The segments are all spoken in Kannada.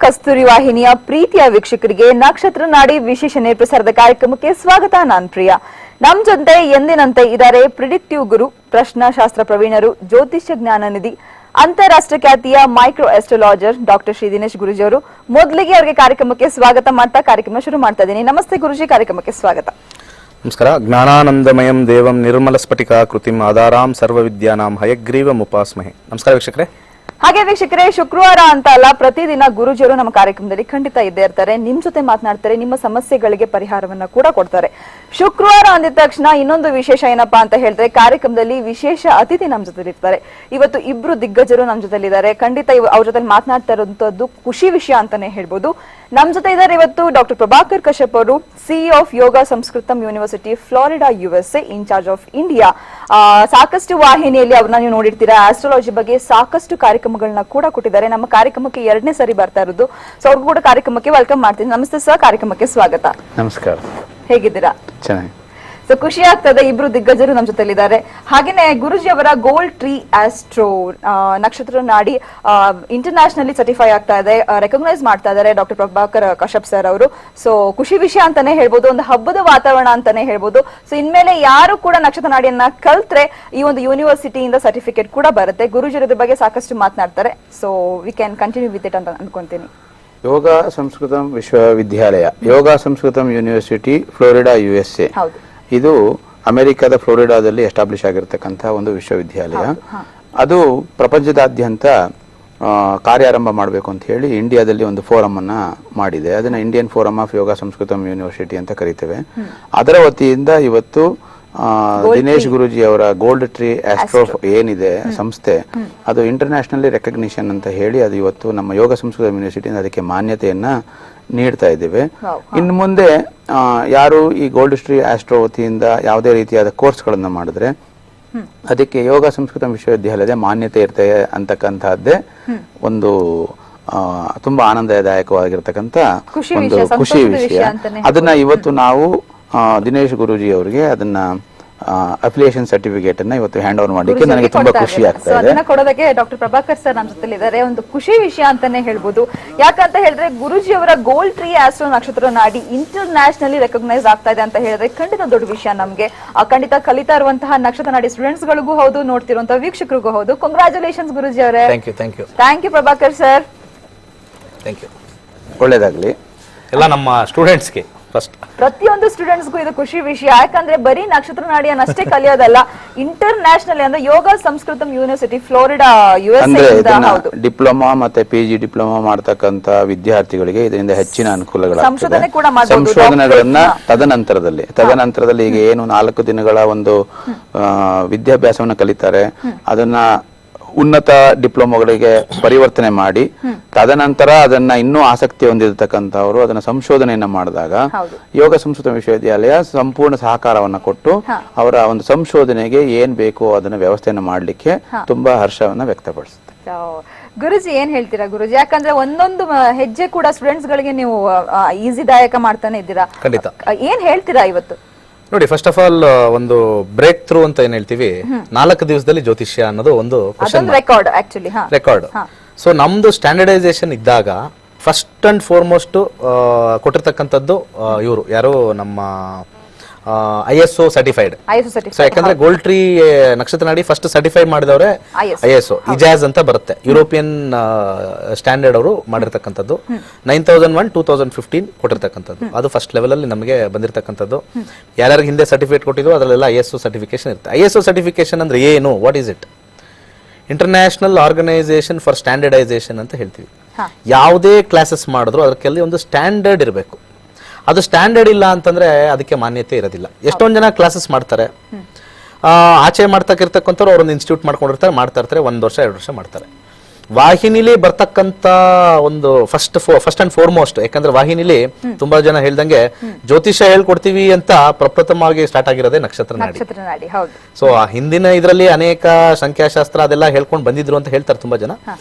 ಕಸ್ತೂರಿ ವಾಹಿನಿಯ ಪ್ರೀತಿಯ ವೀಕ್ಷಕರಿಗೆ ನಕ್ಷತ್ರ ನಾಡಿ ವಿಶೇಷ ನೇರಪ್ರಸಾರದ ಕಾರ್ಯಕ್ರಮಕ್ಕೆ ಸ್ವಾಗತ. ನಾನ್ ಪ್ರಿಯಾ. ನಮ್ ಜೊತೆ ಎಂದಿನಂತೆ ಇದ್ದಾರೆ ಪ್ರಿಡಿಕ್ಟಿವ್ ಗುರು, ಪ್ರಶ್ನಾಶಾಸ್ತ್ರ ಪ್ರವೀಣರು, ಜ್ಯೋತಿಷ್ಯ ಜ್ಞಾನ ನಿಧಿ, ಅಂತಾರಾಷ್ಟ್ರೀಯ ಖ್ಯಾತಿಯ micro astrologer doctor Shri Dinesh Guruji ಅವರು. ಮೊದಲಿಗೆ ಅವರಿಗೆ ಕಾರ್ಯಕ್ರಮಕ್ಕೆ ಸ್ವಾಗತ ಮಾಡ್ತಾ ಕಾರ್ಯಕ್ರಮ ಶುರು ಮಾಡ್ತಾ ಇದ್ದೀನಿ. ನಮಸ್ತೆ ಗುರುಜಿ, ಕಾರ್ಯಕ್ರಮಕ್ಕೆ ಸ್ವಾಗತ. ನಮಸ್ಕಾರ. ಜ್ಞಾನಾನಂದಮಯಂ ದೇವಂ ನಿರ್ಮಲ ಸ್ಫಟಿಕಾ ಕೃತಿಂ ಆಧಾರಾಂ ಸರ್ವ ವಿದ್ಯಾನಾಂ ಹಯಗ್ರೀವಂ ಉಪಾಸ್ಮಹೆ. ನಮಸ್ಕಾರ ವೀಕ್ಷಕರೇ. ಹಾಗೆ ವೀಕ್ಷಕರೇ, ಶುಕ್ರವಾರ ಅಂತ ಅಲ್ಲ, ಪ್ರತಿದಿನ ಗುರುಜಿಯವರು ನಮ್ಮ ಕಾರ್ಯಕ್ರಮದಲ್ಲಿ ಖಂಡಿತ ಇದ್ದೇ ಇರ್ತಾರೆ. ನಿಮ್ ಜೊತೆ ಮಾತನಾಡ್ತಾರೆ, ನಿಮ್ಮ ಸಮಸ್ಯೆಗಳಿಗೆ ಪರಿಹಾರವನ್ನ ಕೂಡ ಕೊಡ್ತಾರೆ. ಶುಕ್ರವಾರ ಅಂದಿದ ತಕ್ಷಣ ಇನ್ನೊಂದು ವಿಶೇಷ ಏನಪ್ಪಾ ಅಂತ ಹೇಳಿದ್ರೆ, ಕಾರ್ಯಕ್ರಮದಲ್ಲಿ ವಿಶೇಷ ಅತಿಥಿ ನಮ್ ಜೊತೆ ಇರ್ತಾರೆ. ಇವತ್ತು ಇಬ್ರು ದಿಗ್ಗಜರು ನಮ್ ಜೊತೆಲಿದ್ದಾರೆ. ಖಂಡಿತ ಅವ್ರ ಜೊತೆ ಮಾತನಾಡ್ತಾ ಇರುವಂತದ್ದು ಖುಷಿ ವಿಷಯ ಅಂತಾನೆ ಹೇಳ್ಬೋದು. ನಮ್ ಜೊತೆ ಇದ್ದಾರೆ ಇವತ್ತು ಡಾಕ್ಟರ್ ಪ್ರಭಾಕರ್ ಕಶ್ಯಪ್ ಅವರು, CEO of Yoga Samskritam university, Florida, USA, in charge of India. ಸಾಕಷ್ಟು ವಾಹಿನಿಯಲ್ಲಿ ಅವ್ರನ್ನ ನೀವು ನೋಡಿರ್ತೀರಾ. ಆಸ್ಟ್ರಾಲಜಿ ಬಗ್ಗೆ ಸಾಕಷ್ಟು ಕಾರ್ಯಕ್ರಮಗಳನ್ನ ಕೂಡ ಕೊಟ್ಟಿದ್ದಾರೆ. ನಮ್ಮ ಕಾರ್ಯಕ್ರಮಕ್ಕೆ 2ನೇ ಸರಿ ಬರ್ತಾ ಇರೋದು. ಸೊ ಅವ್ರಿಗೂ ಕೂಡ ಕಾರ್ಯಕ್ರಮಕ್ಕೆ ವೆಲ್ಕಮ್ ಮಾಡ್ತೀನಿ. ನಮಸ್ತೆ ಸರ್, ಕಾರ್ಯಕ್ರಮಕ್ಕೆ ಸ್ವಾಗತ. ನಮಸ್ಕಾರ. ಹೇಗಿದ್ದೀರಾ? ಚೆನ್ನಾಗಿ. ಸೊ ಖುಷಿ ಆಗ್ತದೆ, ಇಬ್ರು ದಿಗ್ಗಜರು ನಮ್ಮ ಜೊತೆಲಿದ್ದಾರೆ. ಹಾಗೇನೆ ಗುರುಜಿ ಅವರ ಗೋಲ್ಡ್ ಟ್ರೀ ಆಸ್ಟ್ರೋ ನಕ್ಷತ್ರ ನಾಡಿ ಇಂಟರ್ನ್ಯಾಷನಲಿ ಸರ್ಟಿಫೈ ಆಗ್ತಾ ಇದೆ, ರೆಕಗ್ನೈಸ್ ಮಾಡ್ತಾ ಇದ್ದಾರೆ ಡಾಕ್ಟರ್ ಪ್ರಭಾಕರ್ ಕಶ್ಯಪ್ ಸರ್ ಅವರು. ಸೊ ಖುಷಿ ವಿಷಯ ಅಂತಾನೆ ಹೇಳ್ಬೋದು, ಒಂದು ಹಬ್ಬದ ವಾತಾವರಣ ಅಂತಾನೆ ಹೇಳ್ಬೋದು. ಸೊ ಇನ್ಮೇಲೆ ಯಾರು ಕೂಡ ನಕ್ಷತ್ರ ನಾಡಿಯನ್ನ ಕಲ್ತ್ರೆ ಈ ಒಂದು ಯೂನಿವರ್ಸಿಟಿಯಿಂದ ಸರ್ಟಿಫಿಕೇಟ್ ಕೂಡ ಬರುತ್ತೆ. ಗುರುಜಿ ಇದ್ರ ಬಗ್ಗೆ ಸಾಕಷ್ಟು ಮಾತನಾಡ್ತಾರೆ. So we can continue with it ಅಂತ ಅನ್ಕೊಂತೀನಿ. ಯೋಗ ಸಂಸ್ಕೃತಂ ವಿಶ್ವವಿದ್ಯಾಲಯ, Yoga Samskritam university, Florida, USA. ಹೌದು, ಇದು ಅಮೆರಿಕದ ಫ್ಲೋರಿಡಾದಲ್ಲಿ ಎಸ್ಟಾಬ್ಲಿಷ್ ಆಗಿರತಕ್ಕಂಥ ಒಂದು ವಿಶ್ವವಿದ್ಯಾಲಯ. ಅದು ಪ್ರಪಂಚದಾದ್ಯಂತ ಕಾರ್ಯಾರಂಭ ಮಾಡಬೇಕು ಅಂತ ಹೇಳಿ ಇಂಡಿಯಾದಲ್ಲಿ ಒಂದು ಫೋರಮ್ ಅನ್ನ ಮಾಡಿದೆ. ಅದನ್ನ Indian forum of Yoga Samskritam university ಅಂತ ಕರಿತೇವೆ. ಅದರ ವತಿಯಿಂದ ಇವತ್ತು ದಿನೇಶ್ ಗುರುಜಿ ಅವರ ಗೋಲ್ಡ್ ಟ್ರೀ ಆಸ್ಟ್ರೋ ಏನಿದೆ ಸಂಸ್ಥೆ, ಅದು ಇಂಟರ್ನ್ಯಾಷನಲಿ ರೆಕಗ್ನಿಷನ್ ಅಂತ ಹೇಳಿ ಅದು ಇವತ್ತು ನಮ್ಮ ಯೋಗ ಸಂಸ್ಕೃತ ಯೂನಿವರ್ಸಿಟಿಯಿಂದ ಅದಕ್ಕೆ ಮಾನ್ಯತೆಯನ್ನ ನೀಡ್ತಾ ಇದ್ದೇವೆ. ಇನ್ನು ಮುಂದೆ ಯಾರು ಈ ಗೋಲ್ಡ್ ಟ್ರೀ ಆಸ್ಟ್ರೋ ವತಿಯಿಂದ ಯಾವುದೇ ರೀತಿಯಾದ ಕೋರ್ಸ್ಗಳನ್ನ ಮಾಡಿದ್ರೆ ಅದಕ್ಕೆ ಯೋಗ ಸಂಸ್ಕೃತ ವಿಶ್ವವಿದ್ಯಾಲಯದ ಮಾನ್ಯತೆ ಇರ್ತದೆ ಅಂತಕ್ಕಂತಹದ್ದೇ ಒಂದು ತುಂಬಾ ಆನಂದದಾಯಕವಾಗಿರ್ತಕ್ಕಂಥ ಒಂದು ಖುಷಿ ವಿಷಯ. ಅದನ್ನ ಇವತ್ತು ನಾವು ದಿನೇಶ್ ಗುರುಜಿ ಅವರಿಗೆ ಅದನ್ನ ಅಫಿಲಿಯೇಷನ್ ಸರ್ಟಿಫಿಕೇಟ್ ಅನ್ನ ಇವತ್ತು ಹ್ಯಾಂಡ್ ಓವರ್ ಮಾಡಲಿಕ್ಕೆ ನನಗೆ ತುಂಬಾ ಖುಷಿ ಆಗ್ತಾ ಇದೆ. ಅದನ್ನ ಕೊಡೋದಕ್ಕೆ ಡಾಕ್ಟರ್ ಪ್ರಭಾಕರ್ ಸರ್ ನಮ್ಮ ಜೊತೆ ಇದ್ದಾರೆ. ಒಂದು ಖುಷಿ ವಿಷಯ ಅಂತಾನೆ ಹೇಳ್ಬೋದು. ಯಾಕಂತ ಹೇಳಿದ್ರೆ ಗುರುಜಿ ಅವರ ಗೋಲ್ಡ್ ಟ್ರೀ ಆಸ್ಟ್ರೋ ನಕ್ಷತ್ರ ನಾಡಿ ಇಂಟರ್ನ್ಯಾಷನಲಿ ರೆಕಗ್ನೈಸ್ ಆಗ್ತಾ ಇದೆ ಅಂತ ಹೇಳಿದ್ರೆ ಖಂಡಿತ ದೊಡ್ಡ ವಿಷಯ ನಮ್ಗೆ. ಖಂಡಿತ ಕಲಿತಾ ಇರುವಂತಹ ನಕ್ಷತ್ರ ನಾಡಿ ಸ್ಟೂಡೆಂಟ್ಸ್ ಗಳಿಗೂ ಹೌದು, ನೋಡ್ತಿರುವಂತಹ ವೀಕ್ಷಕರಿಗೂ ಹೌದು. ಕಂಗ್ರಾಚುಲೇಷನ್ಸ್ ಗುರುಜಿ ಅವರೇ. Thank you Prabhakar sir. Thank you. ಒಳ್ಳೇದಾಗ್ಲಿ ಎಲ್ಲ ನಮ್ಮ ಸ್ಟೂಡೆಂಟ್ಸ್ಗೆ. ಪ್ರತಿಯೊಂದು ಸ್ಟೂಡೆಂಟ್ಸ್ಗೂ ಇದು ಖುಷಿ ವಿಷಯ. ಯಾಕಂದ್ರೆ ಬರೀ ನಕ್ಷತ್ರ ನಾಡಿಯನ್ನಷ್ಟೇ ಕಲಿಯೋದಲ್ಲ, ಇಂಟರ್ನ್ಯಾಷನಲ್ ಅಂದ್ರೆ ಯೋಗ Samskritam university, Florida, USA diploma ಮತ್ತೆ PG ಡಿಪ್ಲೊಮಾ ಮಾಡ್ತಕ್ಕಂತ ವಿದ್ಯಾರ್ಥಿಗಳಿಗೆ ಇದರಿಂದ ಹೆಚ್ಚಿನ ಸಂಶೋಧನೆ ಕೂಡ ಸಂಶೋಧನೆಗಳನ್ನ ತದನಂತರದಲ್ಲಿ ಈಗ ಏನು 4 ದಿನಗಳ ಒಂದು ವಿದ್ಯಾಭ್ಯಾಸವನ್ನ ಕಲಿತಾರೆ, ಅದನ್ನ ಉನ್ನತ ಡಿಪ್ಲೊಮಾಗಳಿಗೆ ಪರಿವರ್ತನೆ ಮಾಡಿ ತದನಂತರ ಅದನ್ನ ಇನ್ನೂ ಆಸಕ್ತಿ ಹೊಂದಿರತಕ್ಕಂಥವರು ಅದನ್ನ ಸಂಶೋಧನೆಯನ್ನ ಮಾಡಿದಾಗ ಯೋಗ ಸಂಸ್ಕೃತ ವಿಶ್ವವಿದ್ಯಾಲಯ ಸಂಪೂರ್ಣ ಸಹಕಾರವನ್ನ ಕೊಟ್ಟು ಅವರ ಒಂದು ಸಂಶೋಧನೆಗೆ ಏನ್ ಬೇಕೋ ಅದನ್ನ ವ್ಯವಸ್ಥೆಯನ್ನ ಮಾಡ್ಲಿಕ್ಕೆ ತುಂಬಾ ಹರ್ಷವನ್ನ ವ್ಯಕ್ತಪಡಿಸುತ್ತೆ. ಗುರುಜಿ ಏನ್ ಹೇಳ್ತೀರಾ ಗುರುಜಿ? ಯಾಕಂದ್ರೆ ಒಂದೊಂದು ಹೆಜ್ಜೆ ಕೂಡ ಸ್ಟೂಡೆಂಟ್ಸ್ ಗಳಿಗೆ ನೀವು ಈಸಿದಾಯಕ ಮಾಡ್ತಾನೆ ಇದ್ದೀರಾ. ಏನ್ ಹೇಳ್ತೀರಾ ಇವತ್ತು? ನೋಡಿ, ಫಸ್ಟ್ ಆಫ್ ಆಲ್ ಒಂದು ಬ್ರೇಕ್ ಥ್ರೂ ಅಂತ ಏನ್ ಹೇಳ್ತೀವಿ, 4 ದಿವಸದಲ್ಲಿ ಜ್ಯೋತಿಷ್ಯ ಅನ್ನೋದು ಒಂದು ರೆಕಾರ್ಡ್. ಸೊ ನಮ್ದು ಸ್ಟ್ಯಾಂಡರ್ಡೈಸೇಷನ್ ಇದ್ದಾಗ ಫಸ್ಟ್ ಅಂಡ್ ಫಾರ್ಮೋಸ್ಟ್ ಕೊಟ್ಟಿರ್ತಕ್ಕಂಥದ್ದು ಇವರು ಯಾರು, ನಮ್ಮ ISO ಸರ್ಟಿಫೈಡ್. ಸೊ ಯಾಕಂದ್ರೆ ಗೋಲ್ಡ್ ಟ್ರೀ ನಕ್ಷತ್ರ ನಾಡಿ ಫಸ್ಟ್ ಸರ್ಟಿಫೈ ಮಾಡಿದವ್ರೆ ISO ಇಜಾಜ್ ಅಂತ ಬರುತ್ತೆ, ಯುರೋಪಿಯನ್ ಸ್ಟ್ಯಾಂಡರ್ಡ್ ಅವರು ಮಾಡಿರ್ತಕ್ಕಂಥದ್ದು. 9001 2015 ಕೊಟ್ಟಿರ್ತಕ್ಕಂಥದ್ದು ಅದು ಫಸ್ಟ್ ಲೆವೆಲ್ ಅಲ್ಲಿ ನಮಗೆ ಬಂದಿರತಕ್ಕಂಥದ್ದು. ಯಾರ್ಯಾರಿಗೆ ಹಿಂದೆ ಸರ್ಟಿಫಿಕೇಟ್ ಕೊಟ್ಟಿದ್ರು ಅದರಲ್ಲೆಲ್ಲ ISO ಸರ್ಟಿಫಿಕೇಶನ್ ಇರುತ್ತೆ. ISO ಸರ್ಟಿಫಿಕೇಶನ್ ಅಂದ್ರೆ ಏನು, what is it? International organization for standardization ಅಂತ ಹೇಳ್ತೀವಿ. ಯಾವುದೇ ಕ್ಲಾಸಸ್ ಮಾಡಿದ್ರು ಅದಕ್ಕೆಲ್ಲಿ ಒಂದು ಸ್ಟ್ಯಾಂಡರ್ಡ್ ಇರಬೇಕು. ಅದು ಸ್ಟ್ಯಾಂಡರ್ಡ್ ಇಲ್ಲ ಅಂತಂದ್ರೆ ಅದಕ್ಕೆ ಮಾನ್ಯತೆ ಇರೋದಿಲ್ಲ. ಎಷ್ಟೊಂದು ಜನ ಕ್ಲಾಸಸ್ ಮಾಡ್ತಾರೆ, ಆಚೆ ಮಾಡ್ತಕ್ಕಿರ್ತಕ್ಕಂಥವ್ರು ಅವ್ರೊಂದು ಇನ್ಸ್ಟಿಟ್ಯೂಟ್ ಮಾಡ್ತಾ ಇರ್ತಾರೆ, 1 ವರ್ಷ 2 ವರ್ಷ ಮಾಡ್ತಾರೆ. ವಾಹಿನಿಲಿ ಬರ್ತಕ್ಕಂತ ಒಂದು ಫಸ್ಟ್ ಅಂಡ್ ಫಾರ್ಮೋಸ್ಟ್, ಯಾಕಂದ್ರೆ ವಾಹಿನಿಲಿ ತುಂಬಾ ಜನ ಹೇಳ್ದಂಗೆ ಜ್ಯೋತಿಷ್ಯ ಹೇಳ್ಕೊಡ್ತೀವಿ ಅಂತ ಪ್ರಪ್ರಥಮವಾಗಿ ಸ್ಟಾರ್ಟ್ ಆಗಿರೋದೇ ನಕ್ಷತ್ರ ನಾಡಿ. ಸೊ ಆ ಹಿಂದಿನ ಇದರಲ್ಲಿ ಅನೇಕ ಸಂಖ್ಯಾಶಾಸ್ತ್ರ ಅದೆಲ್ಲ ಹೇಳ್ಕೊಂಡು ಬಂದಿದ್ರು ಅಂತ ಹೇಳ್ತಾರೆ ತುಂಬಾ ಜನ.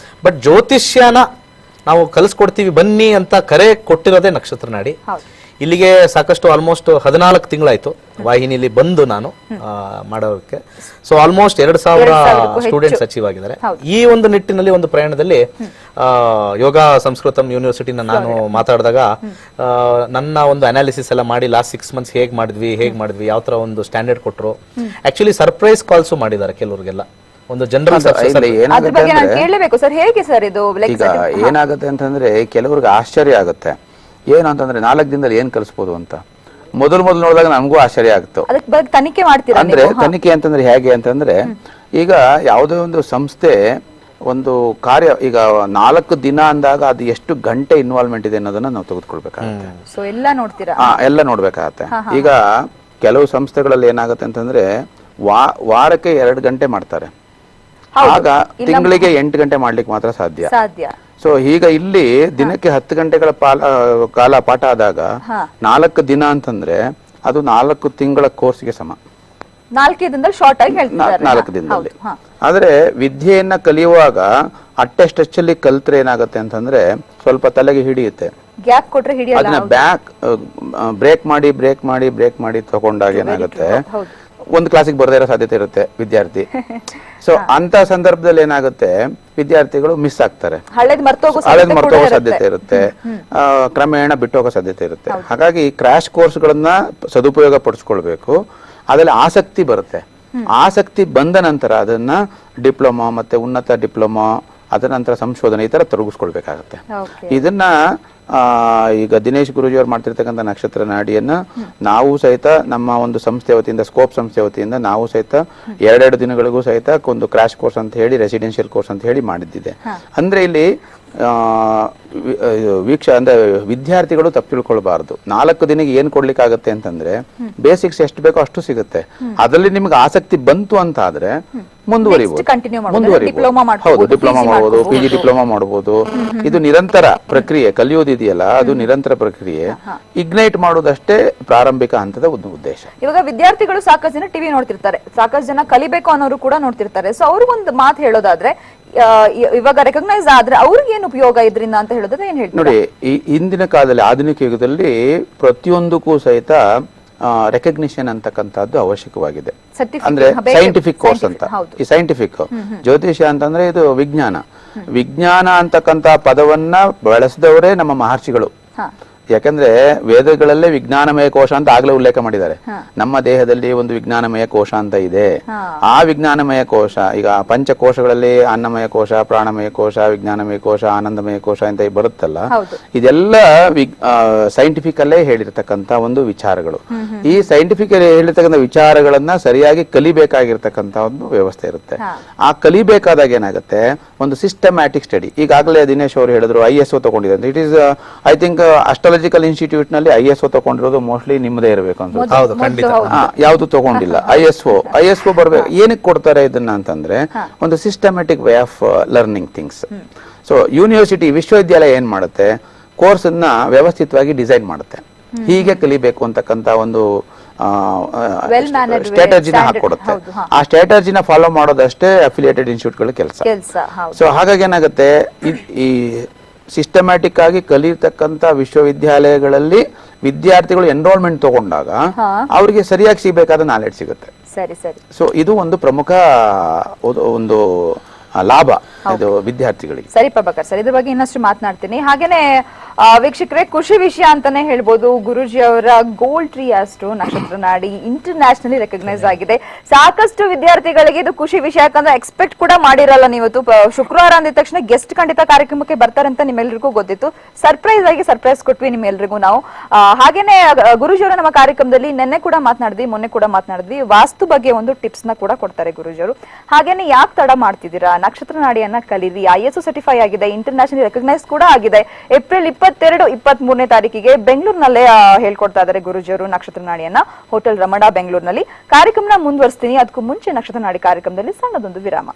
ಬಟ್ ಜ್ಯೋತಿಷ್ಯನ ನಾವು ಕಲಿಸ್ಕೊಡ್ತೀವಿ ಬನ್ನಿ ಅಂತ ಕರೆ ಕೊಟ್ಟಿರೋದೇ ನಕ್ಷತ್ರ ನಾಡಿ. ಇಲ್ಲಿಗೆ ಸಾಕಷ್ಟು ಆಲ್ಮೋಸ್ಟ್ 14 ತಿಂಗಳಾಯ್ತು ವಾಹಿನಿಲಿ ಬಂದು ನಾನು ಮಾಡೋಕೆ. ಸೊ ಆಲ್ಮೋಸ್ಟ್ 2,000 ಸ್ಟೂಡೆಂಟ್ಸ್ ಅಚೀವ್ ಆಗಿದ್ದಾರೆ. ಈ ಒಂದು ನಿಟ್ಟಿನಲ್ಲಿ ಒಂದು ಪ್ರಯಾಣದಲ್ಲಿ ಯೋಗ ಸಂಸ್ಕೃತಂ ಯೂನಿವರ್ಸಿಟಿನ ನಾನು ಮಾತಾಡಿದಾಗ ನನ್ನ ಒಂದು ಅನಾಲಿಸಿಸ್ ಎಲ್ಲ ಮಾಡಿ ಲಾಸ್ಟ್ 6 ಮಂತ್ಸ್ ಹೇಗ್ ಮಾಡಿದ್ವಿ ಯಾವ ತರ ಒಂದು ಸ್ಟ್ಯಾಂಡರ್ಡ್ ಕೊಟ್ಟರು. ಆಕ್ಚುಲಿ ಸರ್ಪ್ರೈಸ್ ಕಾಲ್ಸ್ ಮಾಡಿದ್ದಾರೆ ಕೆಲವರಿಗೆಲ್ಲ. ಒಂದು ಜನರಲ್ ಅದ್ರ ಬಗ್ಗೆ ನಾನು ಕೇಳಬೇಕು ಸರ್, ಹೇಗೆ ಸರ್ ಇದು? ಈಗ ಏನಾಗುತ್ತೆ ಅಂತಂದ್ರೆ ಕೆಲವ್ರಿಗೆ ಆಶ್ಚರ್ಯ ಆಗುತ್ತೆ, ಏನು ಅಂತಂದ್ರೆ 4 ದಿನದಲ್ಲಿ ಏನ್ ಕಲಿಸ್ಬೋದು ಅಂತ. ಮೊದಲು ನೋಡಿದಾಗ ನಮಗೂ ಆಶ್ಚರ್ಯ ಆಗುತ್ತೆ. ಅದಕ್ಕೆ ಬಗ್ಗೆ ತನಿಖೆ ಮಾಡ್ತೀರಾ? ಅಂದ್ರೆ ತನಿಖೆ ಅಂತಂದ್ರೆ ಹೇಗೆ ಅಂತಂದ್ರೆ, ಈಗ ಯಾವುದೇ ಒಂದು ಸಂಸ್ಥೆ ಒಂದು ಕಾರ್ಯ ಈಗ 4 ದಿನ ಅಂದಾಗ ಅದು ಎಷ್ಟು ಗಂಟೆ ಇನ್ವಾಲ್ವ್ಮೆಂಟ್ ಇದೆ ಅನ್ನೋದನ್ನ ನಾವು ತೆಗೆದುಕೊಳ್ಬೇಕಾಗುತ್ತೆ. ಸೊ ಎಲ್ಲ ನೋಡ್ತೀರಾ? ಎಲ್ಲ ನೋಡ್ಬೇಕಾಗತ್ತೆ. ಈಗ ಕೆಲವು ಸಂಸ್ಥೆಗಳಲ್ಲಿ ಏನಾಗುತ್ತೆ ಅಂತಂದ್ರೆ ವಾರಕ್ಕೆ 2 ಗಂಟೆ ಮಾಡ್ತಾರೆ, ಆಗ ತಿಂಗಳಿಗೆ 8 ಗಂಟೆ ಮಾಡ್ಲಿಕ್ಕೆ ಮಾತ್ರ ಸಾಧ್ಯ. ಸೊ ಈಗ ಇಲ್ಲಿ ದಿನಕ್ಕೆ 10 ಗಂಟೆಗಳ ಕಾಲ ಪಾಠ ಆದಾಗ 4 ದಿನ ಅಂತಂದ್ರೆ ಅದು 4 ತಿಂಗಳ ಕೋರ್ಸ್ಗೆ ಸಮ. 4 ದಿನದಲ್ಲಿ ಶಾರ್ಟ್ ಆಗಿ ಹೇಳ್ತಿದ್ದಾರೆ. 4 ದಿನದಲ್ಲಿ. ಆದ್ರೆ ವಿದ್ಯೆಯನ್ನ ಕಲಿಯುವಾಗ ಅಟ್ಟೆಷ್ಟಲ್ಲಿ ಕಲ್ತ್ರೆ ಏನಾಗುತ್ತೆ ಅಂತಂದ್ರೆ ಸ್ವಲ್ಪ ತಲೆಗೆ ಹಿಡಿಯುತ್ತೆ. ಗ್ಯಾಪ್ ಕೊಟ್ರೆ ಹಿಡಿಯಲ್ಲ. ಅದನ್ನ ಬ್ರೇಕ್ ಮಾಡಿ ತಗೊಂಡಾಗ ಏನಾಗುತ್ತೆ, ಒಂದು ಕ್ಲಾಸಿಗೆ ಬರದೇ ಇರೋ ಸಾಧ್ಯತೆ ಇರುತ್ತೆ ವಿದ್ಯಾರ್ಥಿ. ಸೊ ಅಂತ ಸಂದರ್ಭದಲ್ಲಿ ಏನಾಗುತ್ತೆ, ವಿದ್ಯಾರ್ಥಿಗಳು ಮಿಸ್ ಆಗ್ತಾರೆ, ಹಳೇದ್ ಮರ್ತೋಗೋ ಸಾಧ್ಯತೆ ಇರುತ್ತೆ, ಕ್ರಮೇಣ ಬಿಟ್ಟೋಗೋ ಸಾಧ್ಯತೆ ಇರುತ್ತೆ. ಹಾಗಾಗಿ ಕ್ರಾಶ್ ಕೋರ್ಸ್ ಗಳನ್ನ ಸದುಪಯೋಗ ಪಡಿಸ್ಕೊಳ್ಬೇಕು. ಅದ್ರಲ್ಲಿ ಆಸಕ್ತಿ ಬರುತ್ತೆ. ಆಸಕ್ತಿ ಬಂದ ನಂತರ ಅದನ್ನ ಡಿಪ್ಲೊಮಾ ಮತ್ತೆ ಉನ್ನತ ಡಿಪ್ಲೊಮಾ, ಅದರ ನಂತರ ಸಂಶೋಧನೆ, ಈ ತರ ತೊಡಗಿಸ್ಕೊಳ್ಬೇಕಾಗತ್ತೆ. ಇದನ್ನ ಈಗ ದಿನೇಶ್ ಗುರೂಜಿಯವರು ಮಾಡ್ತಿರ್ತಕ್ಕಂಥ ನಕ್ಷತ್ರ ನಾಡಿಯನ್ನ ನಾವು ಸಹಿತ ನಮ್ಮ ಒಂದು ಸಂಸ್ಥೆ ವತಿಯಿಂದ, ಸ್ಕೋಪ್ ಸಂಸ್ಥೆ ವತಿಯಿಂದ ನಾವು ಸಹಿತ 2 ದಿನಗಳಿಗೂ ಸಹಿತ ಒಂದು ಕ್ರಾಶ್ ಕೋರ್ಸ್ ಅಂತ ಹೇಳಿ, ರೆಸಿಡೆನ್ಷಿಯಲ್ ಕೋರ್ಸ್ ಅಂತ ಹೇಳಿ ಮಾಡಿದ್ದಿದೆ. ಅಂದ್ರೆ ಇಲ್ಲಿ ಅಂದ್ರೆ ವಿದ್ಯಾರ್ಥಿಗಳು ತಪ್ಪು ತಿಳ್ಕೊಳ್ಬಾರ್ದು. 4 ದಿನಕ್ಕೆ ಏನ್ ಕೊಡ್ಲಿಕ್ಕಾಗತ್ತೆ ಅಂತಂದ್ರೆ ಬೇಸಿಕ್ಸ್ ಎಷ್ಟು ಬೇಕೋ ಅಷ್ಟು ಸಿಗುತ್ತೆ. ಅದರಲ್ಲಿ ನಿಮ್ಗೆ ಆಸಕ್ತಿ ಬಂತು ಅಂತ ಆದ್ರೆ ಮುಂದುವರಿಬಹುದು. ಹೌದು, ಡಿಪ್ಲೊಮಾ ಮಾಡಬಹುದು, PG ಡಿಪ್ಲೊಮಾ ಮಾಡಬಹುದು. ಇದು ನಿರಂತರ ಪ್ರಕ್ರಿಯೆ. ಕಲಿಯೋದಿದೆಯಲ್ಲ ಅದು ನಿರಂತರ ಪ್ರಕ್ರಿಯೆ. ಇಗ್ನೈಟ್ ಮಾಡೋದಷ್ಟೇ ಪ್ರಾರಂಭಿಕ ಹಂತದ ಒಂದು ಉದ್ದೇಶ. ಇವಾಗ ವಿದ್ಯಾರ್ಥಿಗಳು ಸಾಕಷ್ಟು ಜನ ಟಿವಿ ನೋಡ್ತಿರ್ತಾರೆ, ಸಾಕಷ್ಟು ಜನ ಕಲಿಬೇಕು ಅನ್ನೋರು ಕೂಡ ನೋಡ್ತಿರ್ತಾರೆ. ಸೊ ಅವ್ರಿಗೊಂದು ಮಾತು ಹೇಳೋದಾದ್ರೆ, ಇವಾಗ ರೆಕಗ್ನೈಸ್ ಆದ್ರೆ ಅವ್ರಿಗೆ ಏನು ಉಪಯೋಗ ಇದರಿಂದ ಅಂತ ಹೇಳೋದಾದ್ರೆ ಏನ್ ಹೇಳ್ತೀವಿ? ನೋಡಿ, ಈ ಹಿಂದಿನ ಕಾಲದಲ್ಲಿ, ಆಧುನಿಕ ಯುಗದಲ್ಲಿ ಪ್ರತಿಯೊಂದಕ್ಕೂ ಸಹಿತ ರೆಕಗ್ನಿಷನ್ ಅಂತಕ್ಕಂಥದ್ದು ಅವಶ್ಯಕವಾಗಿದೆ. ಅಂದ್ರೆ ಸೈಂಟಿಫಿಕ್ ಕೋರ್ಸ್ ಅಂತ. ಈ ಸೈಂಟಿಫಿಕ್ ಜ್ಯೋತಿಷ್ಯ ಅಂತಂದ್ರೆ ಇದು ವಿಜ್ಞಾನ ಅಂತಕ್ಕಂಥ ಪದವನ್ನ ಬಳಸಿದವರೇ ನಮ್ಮ ಮಹರ್ಷಿಗಳು. ಯಾಕಂದ್ರೆ ವೇದಗಳಲ್ಲೇ ವಿಜ್ಞಾನಮಯ ಕೋಶ ಅಂತ ಆಗ್ಲೇ ಉಲ್ಲೇಖ ಮಾಡಿದ್ದಾರೆ. ನಮ್ಮ ದೇಹದಲ್ಲಿ ಒಂದು ವಿಜ್ಞಾನಮಯ ಕೋಶ ಅಂತ ಇದೆ. ಆ ವಿಜ್ಞಾನಮಯ ಕೋಶ, ಈಗ ಪಂಚಕೋಶಗಳಲ್ಲಿ ಅನ್ನಮಯ ಕೋಶ, ಪ್ರಾಣಮಯ ಕೋಶ, ವಿಜ್ಞಾನಮಯ ಕೋಶ, ಆನಂದಮಯ ಕೋಶ ಅಂತ ಬರುತ್ತಲ್ಲ, ಇದೆಲ್ಲ ಸೈಂಟಿಫಿಕ್ ಅಲ್ಲೇ ಹೇಳಿರ್ತಕ್ಕಂಥ ಒಂದು ವಿಚಾರಗಳು. ಈ ಸೈಂಟಿಫಿಕ್ ಅಲ್ಲಿ ಹೇಳಿರ್ತಕ್ಕಂಥ ವಿಚಾರಗಳನ್ನ ಸರಿಯಾಗಿ ಕಲಿಬೇಕಾಗಿರ್ತಕ್ಕಂಥ ಒಂದು ವ್ಯವಸ್ಥೆ ಇರುತ್ತೆ. ಆ ಕಲಿಬೇಕಾದಾಗ ಏನಾಗುತ್ತೆ, ಒಂದು ಸಿಸ್ಟಮ್ಯಾಟಿಕ್ ಸ್ಟಡಿ. ಈಗಾಗಲೇ ದಿನೇಶ್ ಅವರು ಹೇಳಿದ್ರು ISO ತಗೊಂಡಿದ್ದಾರೆ. It is I think astrological institute ನಲ್ಲಿ ISO ತಗೊಂಡಿರೋದು ಮೋಸ್ಟ್ಲಿ ನಿಮ್ಮದೇ ಇರಬೇಕು ಅಂತ. ಯಾವ್ದು ತಗೊಂಡಿಲ್ಲ. ISO ಬರ್ಬೇಕು. ಏನಕ್ಕೆ ಕೊಡ್ತಾರೆ ಇದನ್ನ ಅಂತಂದ್ರೆ ಒಂದು systematic way of learning things. So university, ವಿಶ್ವವಿದ್ಯಾಲಯ ಏನ್ ಮಾಡುತ್ತೆ, ಕೋರ್ಸ್ ಅನ್ನ ವ್ಯವಸ್ಥಿತವಾಗಿ ಡಿಸೈನ್ ಮಾಡುತ್ತೆ. ಹೀಗೆ ಕಲಿಬೇಕು ಅಂತಕ್ಕಂತ ಒಂದು ಸ್ಟ್ರಾಟಜಿನ ಹಾಕೊಡುತ್ತೆ. ಆ ಸ್ಟ್ರಾಟಜಿನ ಫಾಲೋ ಮಾಡೋದಷ್ಟೇ ಅಫಿಲಿಯೇಟೆಡ್ ಇನ್ಸ್ಟಿಟ್ಯೂಟ್ ಗಳ ಕೆಲಸ. ಸೊ ಹಾಗಾಗಿ ಏನಾಗುತ್ತೆ, ಈ ಸಿಸ್ಟಮ್ಯಾಟಿಕ್ ಆಗಿ ಕಲಿಯತಕ್ಕಂತ ವಿಶ್ವವಿದ್ಯಾಲಯಗಳಲ್ಲಿ ವಿದ್ಯಾರ್ಥಿಗಳು ಎನ್ರೋಲ್ಮೆಂಟ್ ತಗೊಂಡಾಗ ಅವರಿಗೆ ಸರಿಯಾಗಿ ಸಿಗಬೇಕಾದ ನಾಲೆಡ್ಜ್ ಸಿಗುತ್ತೆ. ಸೊ ಇದು ಒಂದು ಪ್ರಮುಖ ಒಂದು ಲಾಭ ಇದು ವಿದ್ಯಾರ್ಥಿಗಳಿಗೆ. ಸರಿ ಪ್ರಭಾಕರ್ ಸರ್, ಇದ್ರ ಬಗ್ಗೆ ಇನ್ನಷ್ಟು ಮಾತನಾಡ್ತೀನಿ. ಹಾಗೇನೆ ವೀಕ್ಷಕರೇ, ಖುಷಿ ವಿಷಯ ಅಂತಾನೆ ಹೇಳ್ಬೋದು, ಗುರೂಜಿ ಅವರ ಗೋಲ್ಡ್ ಟ್ರೀ ಅಷ್ಟು ನಕ್ಷತ್ರ ನಾಡಿ ಇಂಟರ್ ನ್ಯಾಷನಲಿ ರೆಕಗ್ನೈಸ್ ಆಗಿದೆ. ಸಾಕಷ್ಟು ವಿದ್ಯಾರ್ಥಿಗಳಿಗೆ ಇದು ಖುಷಿ ವಿಷಯ, ಯಾಕಂದ್ರೆ ಎಕ್ಸ್ಪೆಕ್ಟ್ ಕೂಡ ಮಾಡಿರಲ್ಲ. ನೀವತ್ತು ಶುಕ್ರವಾರ ಅಂದಿದ ತಕ್ಷಣ ಗೆಸ್ಟ್ ಖಂಡಿತ ಕಾರ್ಯಕ್ರಮಕ್ಕೆ ಬರ್ತಾರೆ ಅಂತ ನಿಮ್ಮೆಲ್ಲರಿಗೂ ಗೊತ್ತಿತ್ತು. ಸರ್ಪ್ರೈಸ್ ಆಗಿ ಸರ್ಪ್ರೈಸ್ ಕೊಟ್ವಿ ನಿಮ್ಮೆಲ್ಲರಿಗೂ ನಾವು. ಹಾಗೇನೆ ಗುರೂಜಿ ಅವರು ನಮ್ಮ ಕಾರ್ಯಕ್ರಮದಲ್ಲಿ ನಿನ್ನೆ ಕೂಡ ಮಾತನಾಡಿದ್ವಿ, ಮೊನ್ನೆ ಕೂಡ ಮಾತನಾಡಿದ್ವಿ, ವಾಸ್ತು ಬಗ್ಗೆ ಒಂದು ಟಿಪ್ಸ್ ನ ಕೂಡ ಕೊಡ್ತಾರೆ ಗುರೂಜಿ ಅವರು. ಹಾಗೇನೆ ಯಾಕೆ ತಡ ಮಾಡ್ತಿದ್ದೀರಾ, ನಕ್ಷತ್ರ ನಾಡಿಯನ್ನ ಕಲೀರಿ. ISO ಸರ್ಟಿಫೈ ಆಗಿದೆ, ಇಂಟರ್ ನ್ಯಾಷನಲ್ ರೆಕಗ್ನೈಸ್ ಕೂಡ ಆಗಿದೆ. ಏಪ್ರಿಲ್ 22-23 ತಾರೀಕಿಗೆ ಬೆಂಗಳೂರಿನಲ್ಲೇ ಹೇಳ್ಕೊಡ್ತಾ ಇದ್ದಾರೆ ಗುರೂಜಿ ಅವರು ನಕ್ಷತ್ರ ನಾಡಿಯನ್ನ, ಹೋಟೆಲ್ ರಮಣ ಬೆಂಗಳೂರಿನಲ್ಲಿ. ಕಾರ್ಯಕ್ರಮನ ಮುಂದುವರಿಸ್ತೀನಿ. ಅದಕ್ಕೂ ಮುಂಚೆ ನಕ್ಷತ್ರ ನಾಡಿ ಕಾರ್ಯಕ್ರಮದಲ್ಲಿ ಸಣ್ಣದೊಂದು ವಿರಾಮ.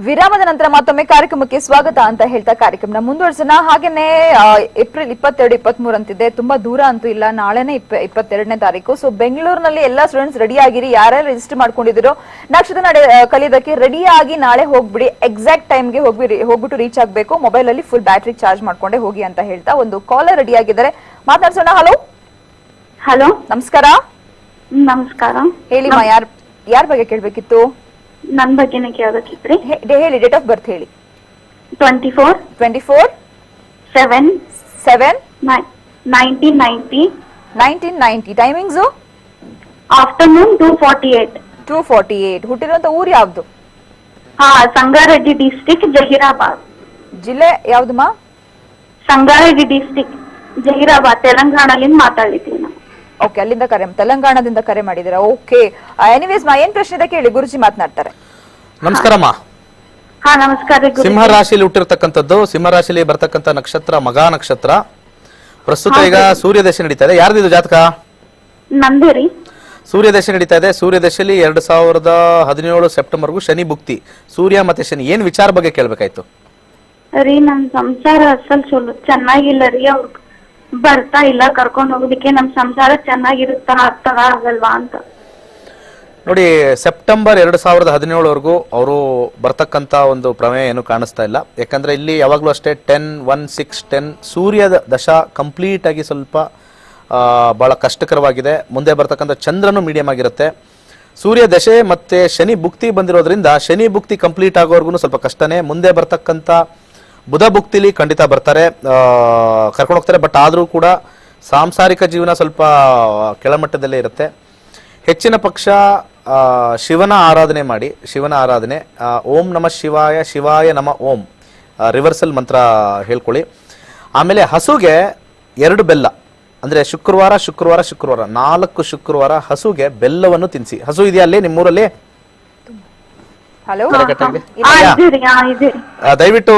ವಿರಾಮದ ನಂತರ ಮತ್ತೊಮ್ಮೆ ಕಾರ್ಯಕ್ರಮಕ್ಕೆ ಸ್ವಾಗತ ಅಂತ ಹೇಳ್ತಾ ಕಾರ್ಯಕ್ರಮನ ಮುಂದುವರ್ಸೋಣ. ಹಾಗೇನೆ ಏಪ್ರಿಲ್ 22, 23 ಅಂತಿದೆ, ತುಂಬಾ ದೂರ ಅಂತೂ ಇಲ್ಲ. ನಾಳೆನೆ 22ನೇ ತಾರೀಕು. ಸೊ ಬೆಂಗಳೂರಿನಲ್ಲಿ ಎಲ್ಲಾ ಸ್ಟೂಡೆಂಟ್ಸ್ ರೆಡಿ ಆಗಿರಿ. ಯಾರ್ಯಾರು ರಿಜಿಸ್ಟರ್ ಮಾಡ್ಕೊಂಡಿದ್ರು ನಕ್ಷತ್ರ ಕಲಿಯೋದಕ್ಕೆ ರೆಡಿ ಆಗಿ ನಾಳೆ ಹೋಗ್ಬಿಡಿ. ಎಕ್ಸಾಕ್ಟ್ ಟೈಮ್ಗೆ ಹೋಗ್ಬಿಟ್ಟು ರೀಚ್ ಆಗ್ಬೇಕು. ಮೊಬೈಲ್ ಅಲ್ಲಿ ಫುಲ್ ಬ್ಯಾಟ್ರಿ ಚಾರ್ಜ್ ಮಾಡ್ಕೊಂಡೆ ಹೋಗಿ ಅಂತ ಹೇಳ್ತಾ ಒಂದು ಕಾಲರ್ ರೆಡಿ ಆಗಿದ್ದಾರೆ, ಮಾತಾಡ್ಸೋಣ. ಹಲೋ ಹಲೋ, ನಮಸ್ಕಾರ. ನಮಸ್ಕಾರ. ಹೇಳಿ ಮಾ, ಯಾರ ಬಗ್ಗೆ ಕೇಳ್ಬೇಕಿತ್ತು? ನನ್ ಬಗ್ಗೆನೇ ಕೇಳಬೇಕಿತ್ರಿ. ಹೇಳಿ, ಡೇಟ್ ಆಫ್ ಬರ್ತ್ ಹೇಳಿ. 24 7 1990 1990. Timings afternoon 2:48. 2:48. ಹುಟ್ಟಿರುವಂತ ಊರು ಯಾವ್ದು? ಹಾ, ಸಂಗಾರೆಡ್ಡಿ ಡಿಸ್ಟಿಕ್, ಜಹೀರಾಬಾದ್. ಜಿಲ್ಲೆ ಯಾವ್ದಮ್ಮ? ಸಂಗಾರೆಡ್ಡಿ ಡಿಸ್ಟಿಕ್, ಜಹೀರಾಬಾದ್, ತೆಲಂಗಾಣದಿಂದ ಮಾತಾಡ್ಲಿದ್ದೀನಿ ನಾನು. ಓಕೆ, ಅಲ್ಲಿಂದ ತೆಲಂಗಾಣದಿಂದ ಕರೆ ಮಾಡಿದ್ದೀರಾ. ಓಕೆ, ಎನಿವೇಸ್ ಮಾ, ಏನ್ ಪ್ರಶ್ನೆ ಇದೆ ಕೇಳಿ, ಗುರುಜಿ ಮಾತನಾಡ್ತಾರೆ. ನಮಸ್ಕಾರಮ್ಮ. ಹಾ, ನಮಸ್ಕಾರ ರೀ ಗುರೂಜಿ. ಸಿಂಹ ರಾಶಿಯಲ್ಲಿ ಹುಟ್ಟಿರ್ತಕ್ಕಂಥದ್ದು, ಸಿಂಹ ರಾಶಿಯಲ್ಲಿ ಬರ್ತಕ್ಕಂಥ ನಕ್ಷತ್ರ ಮಗಾ ನಕ್ಷತ್ರ. ಪ್ರಸ್ತುತ ಈಗ ಸೂರ್ಯ ದಶೆ ನಡೀತಾ ಇದೆ. ಯಾರ್ದಿದು ಜಾತಕ? ನಂದೇ ರೀ. ಸೂರ್ಯ ದಶೆ ನಡೀತಾ ಇದೆ. ಸೂರ್ಯ ದಶೆಯಲ್ಲಿ 2017 ಸೆಪ್ಟೆಂಬರ್ಗೂ ಶನಿ ಭುಕ್ತಿ. ಸೂರ್ಯ ಮತ್ತೆ ಶನಿ, ಏನ್ ವಿಚಾರ ಬಗ್ಗೆ ಕೇಳ್ಬೇಕಾಯ್ತು? ರೀ, ನಮ್ ಸಂಸಾರ ಅಸಲ್ ಚೆನ್ನಾಗಿಲ್ಲ ರೀ. ಅವ್ರು ಬರ್ತಾ ಇಲ್ಲ ಕರ್ಕೊಂಡ್ ಹೋಗೋದಕ್ಕೆ. ನಮ್ ಸಂಸಾರ ಚೆನ್ನಾಗಿರುತ್ತಾ ಆಗ್ತದ ಆಗಲ್ವಾ ಅಂತ. ನೋಡಿ, ಸೆಪ್ಟೆಂಬರ್ 2017 ಅವರು ಬರ್ತಕ್ಕಂಥ ಒಂದು ಪ್ರಮೇಯ ಏನು ಕಾಣಿಸ್ತಾ ಇಲ್ಲ. ಯಾಕಂದ್ರೆ ಇಲ್ಲಿ ಯಾವಾಗಲೂ ಅಷ್ಟೇ 10, 1, 6, 10 ಸೂರ್ಯದ ದಶಾ ಕಂಪ್ಲೀಟ್ ಆಗಿ ಸ್ವಲ್ಪ ಬಹಳ ಕಷ್ಟಕರವಾಗಿದೆ. ಮುಂದೆ ಬರ್ತಕ್ಕಂಥ ಚಂದ್ರನು ಮೀಡಿಯಂ ಆಗಿರುತ್ತೆ. ಸೂರ್ಯ ದಶೆ ಮತ್ತೆ ಶನಿ ಭುಕ್ತಿ ಬಂದಿರೋದ್ರಿಂದ ಶನಿ ಭುಕ್ತಿ ಕಂಪ್ಲೀಟ್ ಆಗೋವರೆಗೂ ಸ್ವಲ್ಪ ಕಷ್ಟನೇ. ಮುಂದೆ ಬರ್ತಕ್ಕಂಥ ಬುಧ ಭುಕ್ತಿಲಿ ಖಂಡಿತ ಬರ್ತಾರೆ, ಕರ್ಕೊಂಡು ಹೋಗ್ತಾರೆ. ಬಟ್ ಆದರೂ ಕೂಡ ಸಾಂಸಾರಿಕ ಜೀವನ ಸ್ವಲ್ಪ ಕೆಳಮಟ್ಟದಲ್ಲೇ ಇರುತ್ತೆ. ಹೆಚ್ಚಿನ ಪಕ್ಷ ಶಿವನ ಆರಾಧನೆ ಮಾಡಿ. ಶಿವನ ಆರಾಧನೆ, ಓಂ ನಮಃ ಶಿವಾಯ, ಶಿವಾಯ ನಮ ಓಂ, ರಿವರ್ಸಲ್ ಮಂತ್ರ ಹೇಳ್ಕೊಳ್ಳಿ. ಆಮೇಲೆ ಹಸುಗೆ 2 ಬೆಲ್ಲ, ಅಂದ್ರೆ ಶುಕ್ರವಾರ 4 ಶುಕ್ರವಾರ ಹಸುಗೆ ಬೆಲ್ಲವನ್ನು ತಿನ್ನಿಸಿ. ಹಸು ಇದೆಯಾ ಅಲ್ಲಿ ನಿಮ್ಮೂರಲ್ಲಿ? ಹಲೋ, ದಯವಿಟ್ಟು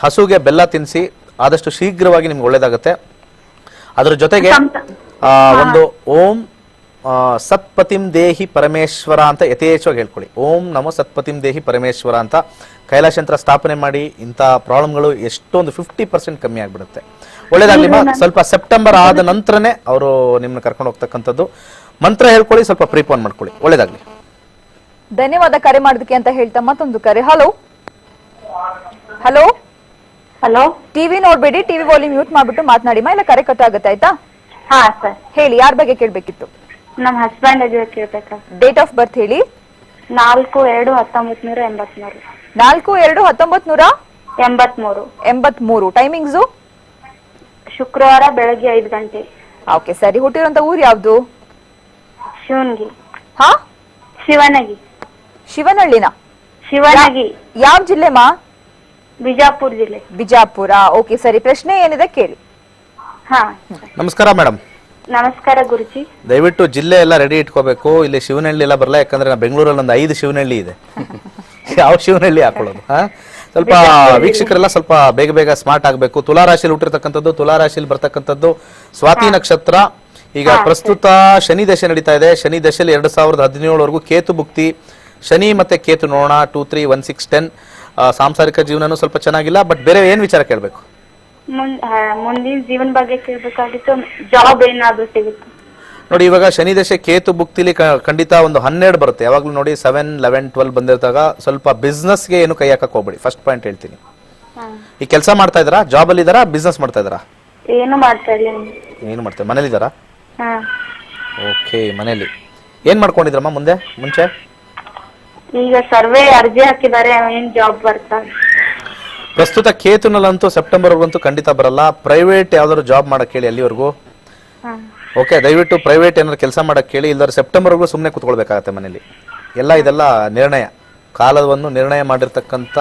ಹಸುಗೆ ಬೆಲ್ಲ ತಿನ್ನಿಸಿ, ಆದಷ್ಟು ಶೀಘ್ರವಾಗಿ ನಿಮ್ಗೆ ಒಳ್ಳೇದಾಗುತ್ತೆ. ಅದರ ಜೊತೆಗೆ ಒಂದು ಓಂ ಸತ್ಪತಿಂ ದೇಹಿ ಪರಮೇಶ್ವರ ಅಂತ ಯಥೇಚ್ಛವಾಗಿ ಹೇಳ್ಕೊಳ್ಳಿ. ಓಂ ನಮೋ ಸತ್ಪತಿಂ ದೇಹಿ ಪರಮೇಶ್ವರ ಅಂತ ಕೈಲಾಶಂತ್ರ ಸ್ಥಾಪನೆ ಮಾಡಿ. ಇಂಥ ಪ್ರಾಬ್ಲಮ್ಗಳು ಎಷ್ಟೊಂದು 50% ಕಮ್ಮಿ ಆಗ್ಬಿಡುತ್ತೆ. ಒಳ್ಳೇದಾಗ್ಲಿ. ಸ್ವಲ್ಪ ಸೆಪ್ಟೆಂಬರ್ ಆದ ನಂತರನೇ ಅವರು ನಿಮ್ಮನ್ನ ಕರ್ಕೊಂಡು ಹೋಗ್ತಕ್ಕಂಥದ್ದು. ಮಂತ್ರ ಹೇಳ್ಕೊಳ್ಳಿ, ಸ್ವಲ್ಪ ಪ್ರೀಪೋನ್ ಮಾಡ್ಕೊಳ್ಳಿ. ಒಳ್ಳೇದಾಗ್ಲಿ. ಧನ್ಯವಾದ ಕರೆ ಮಾಡೋದಕ್ಕೆ ಅಂತ ಹೇಳ್ತಾ ಮತ್ತೊಂದು ಕರೆ. Hello hello hello. ಟಿವಿ ನೋಡ್ಬೇಡಿ, ಟಿವಿ ವಾಲ್ಯೂಮ್ ಮ್ಯೂಟ್ ಮಾಡ್ಬಿಟ್ಟು ಮಾತನಾಡಿ ಮಾ, ಇಲ್ಲ ಕರೆ ಕಟ್ ಆಗುತ್ತೆ, ಆಯ್ತಾ? ಹಾ ಸರ್. ಹೇಳಿ, ಯಾರ ಬಗ್ಗೆ ಕೇಳ್ಬೇಕಿತ್ತು? ನಮ್ ಹಸ್ಬೆಂಡ್ ಬಗ್ಗೆ ಕೇಳ್ಬೇಕಾ? ಡೇಟ್ ಆಫ್ ಬರ್ತ್ ಹೇಳಿ. 4/2/1983. 4/2/1983. ಟೈಮಿಂಗ್ಸ್ ಶುಕ್ರವಾರ ಬೆಳಗ್ಗೆ 5 ಗಂಟೆ. ಓಕೆ, ಸರಿ. ಹುಟ್ಟಿರುವಂತ ಊರು ಯಾವ್ದು? ಶಿವನಗಿ. ಹಾ, ಶಿವನಗಿ. ಶಿವನಹಳ್ಳಿನ? ಶಿವನಗಿ ಯಾವ ಜಿಲ್ಲೆ ಮಾ? ಬಿಜಾಪುರ ಜಿಲ್ಲೆ. ಬಿಜಾಪುರ. ಓಕೆ, ಸರಿ. ಪ್ರಶ್ನೆ ಏನಿದೆ ಕೇಳಿ. ಹಾ, ನಮಸ್ಕಾರ ಮೇಡಮ್. ನಮಸ್ಕಾರ ಗುರುಜಿ. ದಯವಿಟ್ಟು ಜಿಲ್ಲೆ ಎಲ್ಲ ರೆಡಿ ಇಟ್ಕೋಬೇಕು. ಇಲ್ಲಿ ಶಿವನಹಳ್ಳಿ ಎಲ್ಲ ಬರಲ್ಲ, ಯಾಕಂದ್ರೆ ನಾ ಬೆಂಗಳೂರಲ್ಲಿ ಒಂದು 5 ಶಿವನಹಳ್ಳಿ ಇದೆ. ಯಾವ ಶಿವನಹಳ್ಳಿ ಹಾಕೊಳ್ಳೋದು? ಸ್ವಲ್ಪ ವೀಕ್ಷಕರೆಲ್ಲ ಸ್ವಲ್ಪ ಬೇಗ ಬೇಗ ಸ್ಮಾರ್ಟ್ ಆಗಬೇಕು. ತುಲಾರಾಶಿಯಲ್ಲಿ ಹುಟ್ಟಿರ್ತಕ್ಕಂಥದ್ದು, ತುಲಾರಾಶಿಯಲ್ಲಿ ಬರ್ತಕ್ಕಂಥದ್ದು ಸ್ವಾತಿ ನಕ್ಷತ್ರ. ಈಗ ಪ್ರಸ್ತುತ ಶನಿ ದಶೆ ನಡೀತಾ ಇದೆ. ಶನಿ ದಶೆಯಲ್ಲಿ 2017 ಕೇತು ಭುಕ್ತಿ. ಶನಿ ಮತ್ತೆ ಕೇತು ನೋಡೋಣ. 2, 3, 1, 6, 10. ಸಾಂಸಾರಿಕ ಜೀವನನೂ ಸ್ವಲ್ಪ ಚೆನ್ನಾಗಿಲ್ಲ. ಬಟ್ ಬೇರೆ ಏನ್ ವಿಚಾರ ಕೇಳ್ಬೇಕು? ಮುಂದಿನ ಜೀವನ ಬಗ್ಗೆ ಕೇಳ್ಬೇಕಾಗಿತ್ತು. ಜಾಬ್ ಏನಾದ್ರು ಸಿಗುತ್ತೆ ನೋಡಿ. ಇವಾಗ ಶನಿ ದಶೆ ಕೇತು ಭುಕ್ತಿಲಿ ಖಂಡಿತ ಒಂದು 12 ಬರುತ್ತೆ. ಯಾವಾಗ್ಲೂ ನೋಡಿ 7, 11, 12 ಬಂದಿರ್ತಾಗ ಸ್ವಲ್ಪ ಬಿಸ್ನೆಸ್ಗೆ ಏನು ಕೈ ಹಾಕಕ್ ಹೋಗ್ಬೇಡಿ. ಫಸ್ಟ್ ಪಾಯಿಂಟ್ ಹೇಳ್ತೀನಿ. ಈ ಕೆಲಸ ಮಾಡ್ತಾ ಇದ್ದಾರಾ? ಜಾಬ್ ಅಲ್ಲಿ ಇದಾರಾ? ಬಿಸ್ನೆಸ್ ಮಾಡ್ತಾ ಇದ್ದಾರಾ? ಏನು ಮಾಡ್ತಾ ಇಲ್ಲ. ಏನು ಮಾಡ್ತಾರೆ? ಮನೇಲಿ ಇದ್ದಾರಾ? ಓಕೆ, ಮನೇಲಿ. ಏನ್ ಮಾಡ್ಕೊಂಡಿದ್ರಮ್ಮ ಮುಂಚೆ? ಈಗ ಸರ್ವೆ ಅರ್ಜಿ ಹಾಕಿದ್ದಾರೆ, ಏನ್ ಜಾಬ್ ಬರ್ತಾ? ಪ್ರಸ್ತುತ ಕೇತುನಲ್ಲಂತೂ ಸೆಪ್ಟೆಂಬರ್ವರೆಗಂತೂ ಖಂಡಿತ ಬರಲ್ಲ. ಪ್ರೈವೇಟ್ ಯಾವ್ದಾದ್ರು ಜಾಬ್ ಮಾಡಕ್ ಹೇಳಿ ಅಲ್ಲಿವರೆಗೂ. ಓಕೆ, ದಯವಿಟ್ಟು ಪ್ರೈವೇಟ್ ಏನಾದ್ರು ಕೆಲಸ ಮಾಡಕ್ ಹೇಳಿ. ಇಲ್ಲಾದ್ರೆ ಸೆಪ್ಟೆಂಬರ್ವರೆಗೂ ಸುಮ್ಮನೆ ಕೂತ್ಕೊಳ್ಬೇಕಾಗತ್ತೆ ಮನೇಲಿ. ಇದೆಲ್ಲ ನಿರ್ಣಯ, ಕಾಲವನ್ನು ನಿರ್ಣಯ ಮಾಡಿರ್ತಕ್ಕಂಥ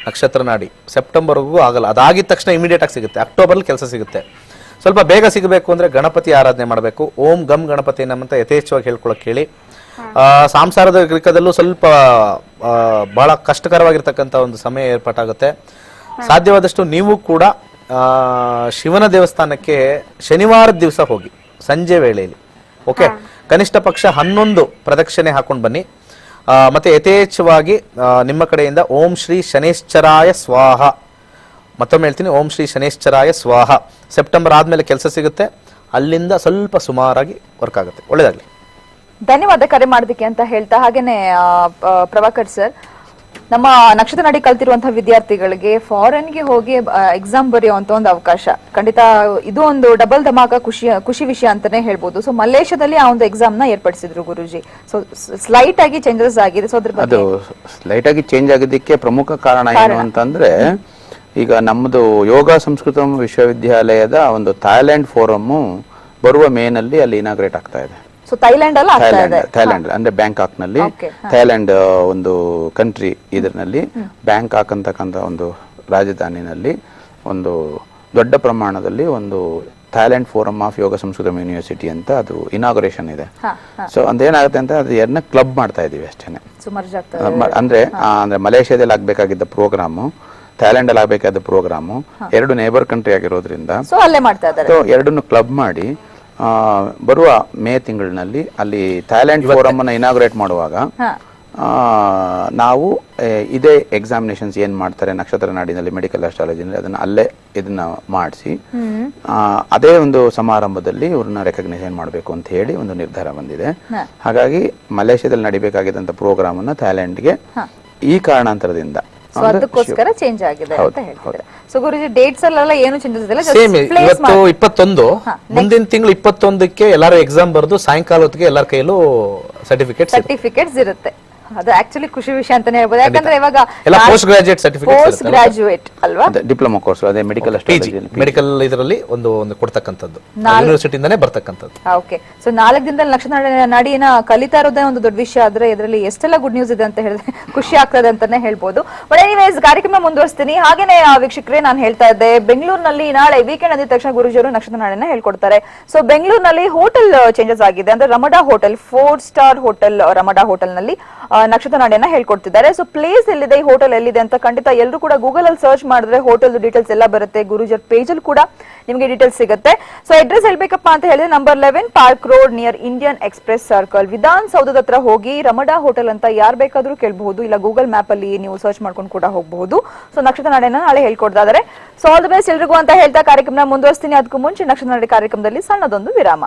ನಕ್ಷತ್ರ ನಾಡಿ. ಸೆಪ್ಟೆಂಬರ್ವರೆಗೂ ಆಗಲ್ಲ. ಅದಾಗಿದ ತಕ್ಷಣ ಇಮಿಡಿಯೇಟ್ ಆಗಿ ಸಿಗುತ್ತೆ. ಅಕ್ಟೋಬರ್ಲಿ ಕೆಲಸ ಸಿಗುತ್ತೆ. ಸ್ವಲ್ಪ ಬೇಗ ಸಿಗಬೇಕು ಅಂದ್ರೆ ಗಣಪತಿ ಆರಾಧನೆ ಮಾಡಬೇಕು. ಓಂ ಗಮ್ ಗಣಪತಿ ನಮ್ಮಂತ ಯಥೇಚ್ಛವಾಗಿ ಹೇಳ್ಕೊಳಕ್ ಹೇಳಿ. ಸಾಂಸಾರದ ಗ್ರಿಕದಲ್ಲೂ ಸ್ವಲ್ಪ ಬಹಳ ಕಷ್ಟಕರವಾಗಿರ್ತಕ್ಕಂಥ ಒಂದು ಸಮಯ ಏರ್ಪಾಟಾಗುತ್ತೆ. ಸಾಧ್ಯವಾದಷ್ಟು ನೀವು ಕೂಡ ಶಿವನ ದೇವಸ್ಥಾನಕ್ಕೆ ಶನಿವಾರದ ದಿವಸ ಹೋಗಿ ಸಂಜೆ ವೇಳೆಯಲ್ಲಿ. ಓಕೆ, ಕನಿಷ್ಠ ಪಕ್ಷ 11 ಪ್ರದಕ್ಷಿಣೆ ಹಾಕೊಂಡು ಬನ್ನಿ. ಮತ್ತೆ ಯಥೇಚ್ಛವಾಗಿ ನಿಮ್ಮ ಕಡೆಯಿಂದ ಓಂ ಶ್ರೀ ಶನೇಶ್ಚರಾಯ ಸ್ವಾಹ, ಮತ್ತೊಮ್ಮೆ ಹೇಳ್ತೀನಿ, ಓಂ ಶ್ರೀ ಶನೇಶ್ಚರಾಯ ಸ್ವಾಹ. ಸೆಪ್ಟೆಂಬರ್ ಆದ್ಮೇಲೆ ಕೆಲಸ ಸಿಗುತ್ತೆ, ಅಲ್ಲಿಂದ ಸ್ವಲ್ಪ ಸುಮಾರಾಗಿ ವರ್ಕ್ ಆಗುತ್ತೆ. ಒಳ್ಳೇದಾಗ್ಲಿ. ಧನ್ಯವಾದ ಕರೆ ಮಾಡೋದಕ್ಕೆ ಅಂತ ಹೇಳ್ತಾ, ಹಾಗೇನೆ ಪ್ರಭಾಕರ್ ಸರ್, ನಮ್ಮ ನಕ್ಷತ್ರ ನಾಡಿ ಕಲ್ತಿರುವಂತಹ ವಿದ್ಯಾರ್ಥಿಗಳಿಗೆ ಫಾರಿನ್ ಗೆ ಹೋಗಿ ಎಕ್ಸಾಮ್ ಬರೆಯುವಂತ ಒಂದು ಅವಕಾಶ, ಖಂಡಿತ ಇದು ಒಂದು ಡಬಲ್ ಧಮಾಕ ಖುಷಿ ವಿಷಯ ಅಂತಾನೆ ಹೇಳ್ಬೋದು. ಸೊ ಮಲೇಷ್ಯಾದಲ್ಲಿ ಆ ಒಂದು ಎಕ್ಸಾಮ್ ನ ಏರ್ಪಡಿಸಿದ್ರು ಗುರುಜಿ. ಸೊ ಸ್ಲೈಟ್ ಆಗಿ ಚೇಂಜಸ್ ಆಗಿದೆ. ಸೊ ಅದ್ರ ಬಗ್ಗೆ ಅದು ಸ್ಲೈಟ್ ಆಗಿ ಚೇಂಜ್ ಆಗಿದ್ದಕ್ಕೆ ಪ್ರಮುಖ ಕಾರಣ ಏನು ಅಂತಂದ್ರೆ, ಈಗ ನಮ್ಮದು ಯೋಗ ಸಂಸ್ಕೃತ ವಿಶ್ವವಿದ್ಯಾಲಯದ ಒಂದು ಥಾಯ್ಲೆಂಡ್ ಫೋರಮ್ ಬರುವ ಮೇನಲ್ಲಿ ಅಲ್ಲಿ ಇನಾಗ್ರೇಟ್ ಆಗ್ತಾ ಇದೆ. ಸೊ ಥೈಲ್ಯಾಂಡ್ ಅಲ್ಲ ಆಗ್ತಾ ಇದೆ. ಥೈಲ್ಯಾಂಡ್ ಅಂದ್ರೆ ಬ್ಯಾಂಕಾಕ್ ನಲ್ಲಿ, ಥೈಲ್ಯಾಂಡ್ ಒಂದು ಕಂಟ್ರಿ, ಇದರಲ್ಲಿ ಬ್ಯಾಂಕಾಕ್ ಅಂತಕ್ಕಂಥ ಒಂದು ರಾಜಧಾನಿನಲ್ಲಿ ಒಂದು ದೊಡ್ಡ ಪ್ರಮಾಣದಲ್ಲಿ ಒಂದು Thailand forum of yoga Sanskrit university ಅಂತ ಅದು ಇನಾಗ್ರೇಷನ್ ಇದೆ. ಸೊ ಅದೇನಾಗುತ್ತೆ ಅಂತ ಅದು ಎರಡನ್ನ ಕ್ಲಬ್ ಮಾಡ್ತಾ ಇದೀವಿ ಅಷ್ಟೇನೆ. ಅಂದ್ರೆ ಮಲೇಷ್ಯಾದಲ್ಲಿ ಆಗ್ಬೇಕಾಗಿದ್ದ ಪ್ರೋಗ್ರಾಮು, ಥೈಲ್ಯಾಂಡ್ ಅಲ್ಲಿ ಆಗ್ಬೇಕಾದ ಪ್ರೋಗ್ರಾಮು, ಎರಡು ನೇಬರ್ ಕಂಟ್ರಿ ಆಗಿರೋದ್ರಿಂದ ಎರಡನ್ನು ಕ್ಲಬ್ ಮಾಡಿ ಬರುವ ಮೇ ತಿಂಗಳಿನಲ್ಲಿ ಅಲ್ಲಿ ಥೈಲ್ಯಾಂಡ್ ಫೋರಮ್ ಅನ್ನ ಇನಾಗ್ರೇಟ್ ಮಾಡುವಾಗ ನಾವು ಇದೇ ಎಕ್ಸಾಮಿನೇಷನ್ಸ್ ಏನ್ ಮಾಡ್ತಾರೆ ನಕ್ಷತ್ರ ನಾಡಿನಲ್ಲಿ ಮೆಡಿಕಲ್ ಆಸ್ಟ್ರಾಲಜಿನಲ್ಲಿ ಅದನ್ನ ಅಲ್ಲೇ ಇದನ್ನ ಮಾಡಿಸಿ ಅದೇ ಒಂದು ಸಮಾರಂಭದಲ್ಲಿ ಇವ್ರನ್ನ ರೆಕಗ್ನೈಸೇಷನ್ ಮಾಡಬೇಕು ಅಂತ ಹೇಳಿ ಒಂದು ನಿರ್ಧಾರ ಬಂದಿದೆ. ಹಾಗಾಗಿ ಮಲೇಷ್ಯಾದಲ್ಲಿ ನಡಿಬೇಕಾಗಿದ್ದಂತ ಪ್ರೋಗ್ರಾಮ್ ಅನ್ನ ಥೈಲ್ಯಾಂಡ್ಗೆ ಈ ಕಾರಣಾಂತರದಿಂದ ಅದಕ್ಕೋಸ್ಕರ ಚೇಂಜ್ ಆಗಿದೆ ಅಂತ ಹೇಳ್ತಿದ್ದಾರೆ. ಸೊ ಗುರುಜಿ ಡೇಟ್ಸ್ ಅಲ್ಲೆಲ್ಲ ಏನು ಚೇಂಜಸ್ ಇಲ್ಲ, ಸೇಮ್ ಇವತ್ತು 21, ಮುಂದಿನ ತಿಂಗಳು 21ಕ್ಕೆ ಎಲ್ಲರೂ ಎಕ್ಸಾಮ್ ಬರೆದು ಸಾಯಂಕಾಲ ಹೊತ್ತಿಗೆ ಎಲ್ಲರ ಕೈಯಲ್ಲೂ ಸರ್ಟಿಫಿಕೇಟ್ಸ್ ಇರುತ್ತೆ. ಅದು ಆಕ್ಚುಲಿ ಖುಷಿ ವಿಷಯ ಅಂತಾನೆ ಹೇಳ್ಬೋದು. ಯಾಕಂದ್ರೆ ಇವಾಗ ಎಲ್ಲ post graduate certificate, post graduate ಅಲ್ವಾ, ಡಿಪ್ಲೊಮಾ ಕೋರ್ಸ್, ಅದೇ ಮೆಡಿಕಲ್ ಮೆಡಿಕಲ್ ಇದರಲ್ಲಿ ಒಂದು ಕೊಡ್ತಕ್ಕಂಥದ್ದು ಯೂನಿವರ್ಸಿಟಿಯಿಂದಾನೇ ಬರ್ತಕ್ಕಂಥದ್ದು. ಓಕೆ. ಸೊ 4 ದಿನದಲ್ಲಿ ನಕ್ಷತ್ರ ನಾಡಿನ ಕಲಿತಾ ಇರೋದೇ ಒಂದು ದೊಡ್ಡ ವಿಷಯ ಆದ್ರೆ ಇದರಲ್ಲಿ ಎಷ್ಟೆಲ್ಲ ಗುಡ್ ನ್ಯೂಸ್ ಇದೆ ಅಂತ ಹೇಳಿದ್ರೆ ಖುಷಿ ಆಗ್ತದೆ ಅಂತಾನೆ ಹೇಳ್ಬೋದು. ಬಟ್ ಎನಿವೇಸ್ ಕಾರ್ಯಕ್ರಮ ಮುಂದುವರಿಸ್ತೀನಿ. ಹಾಗೇನೆ ವೀಕ್ಷಕರೇ, ನಾನು ಹೇಳ್ತಾ ಇದ್ದೆ ಬೆಂಗಳೂರಿನಲ್ಲಿ ನಾಳೆ ವೀಕೆಂಡ್ ಅಂದಿದ ತಕ್ಷಣ ಗುರುಜಿಯವರು ನಕ್ಷತ್ರ ನಾಡಿನ ಹೇಳ್ಕೊಡ್ತಾರೆ. ಸೊ ಬೆಂಗಳೂರಿನಲ್ಲಿ ಹೋಟೆಲ್ ಚೇಂಜಸ್ ಆಗಿದೆ. ಅಂದ್ರೆ ರಮಡಾ ಹೋಟೆಲ್, 4 ಸ್ಟಾರ್ ಹೋಟೆಲ್ ರಮಡಾ ಹೋಟೆಲ್ ನಲ್ಲಿ ನಕ್ಷತ್ರ ನಾಡಿನ ಹೇಳ್ಕೊಡ್ತಿದ್ದಾರೆ. ಸೊ ಪ್ಲೇಸ್ ಎಲ್ಲಿದೆ, ಈ ಹೋಟೆಲ್ ಎಲ್ಲಿದೆ ಅಂತ ಖಂಡಿತ ಎಲ್ಲರೂ ಕೂಡ ಗೂಗಲ್ ಅಲ್ಲಿ ಸರ್ಚ್ ಮಾಡಿದ್ರೆ ಹೋಟೆಲ್ ಡೀಟೇಲ್ಸ್ ಎಲ್ಲ ಬರುತ್ತೆ. ಗುರುಜರ್ ಪೇಜ್ ಅಲ್ಲಿ ಕೂಡ ನಿಮಗೆ ಡೀಟೇಲ್ಸ್ ಸಿಗುತ್ತೆ. ಸೊ ಅಡ್ರೆಸ್ ಹೇಳ್ಬೇಕಪ್ಪ ಅಂತ ಹೇಳಿದ್ರೆ number 11 park road near Indian express circle, ವಿಧಾನಸೌಧದ ಹತ್ರ ಹೋಗಿ ರಮಡಾ ಹೋಟೆಲ್ ಅಂತ ಯಾರು ಬೇಕಾದ್ರೂ ಕೇಳಬಹುದು, ಇಲ್ಲ ಗೂಗಲ್ ಮ್ಯಾಪ್ ಅಲ್ಲಿ ನೀವು ಸರ್ಚ್ ಮಾಡ್ಕೊಂಡು ಕೂಡ ಹೋಗಬಹುದು. ಸೊ ನಕ್ಷತ್ರ ನಾಡಿನ ನಾಳೆ ಹೇಳ್ಕೊಡ್ತಾ ಇದ್ದಾರೆ. ಸೊ ಆಲ್ ದಿ ಬೆಸ್ಟ್ ಎಲ್ರಿಗೂ ಅಂತ ಹೇಳ್ತಾ ಕಾರ್ಯಕ್ರಮ ಮುಂದುವರಿಸ್ತೀನಿ. ಅದಕ್ಕೂ ಮುಂಚೆ ನಕ್ಷತ್ರ ನಾಡಿ ಕಾರ್ಯಕ್ರಮದಲ್ಲಿ ಸಣ್ಣದೊಂದು ವಿರಾಮ.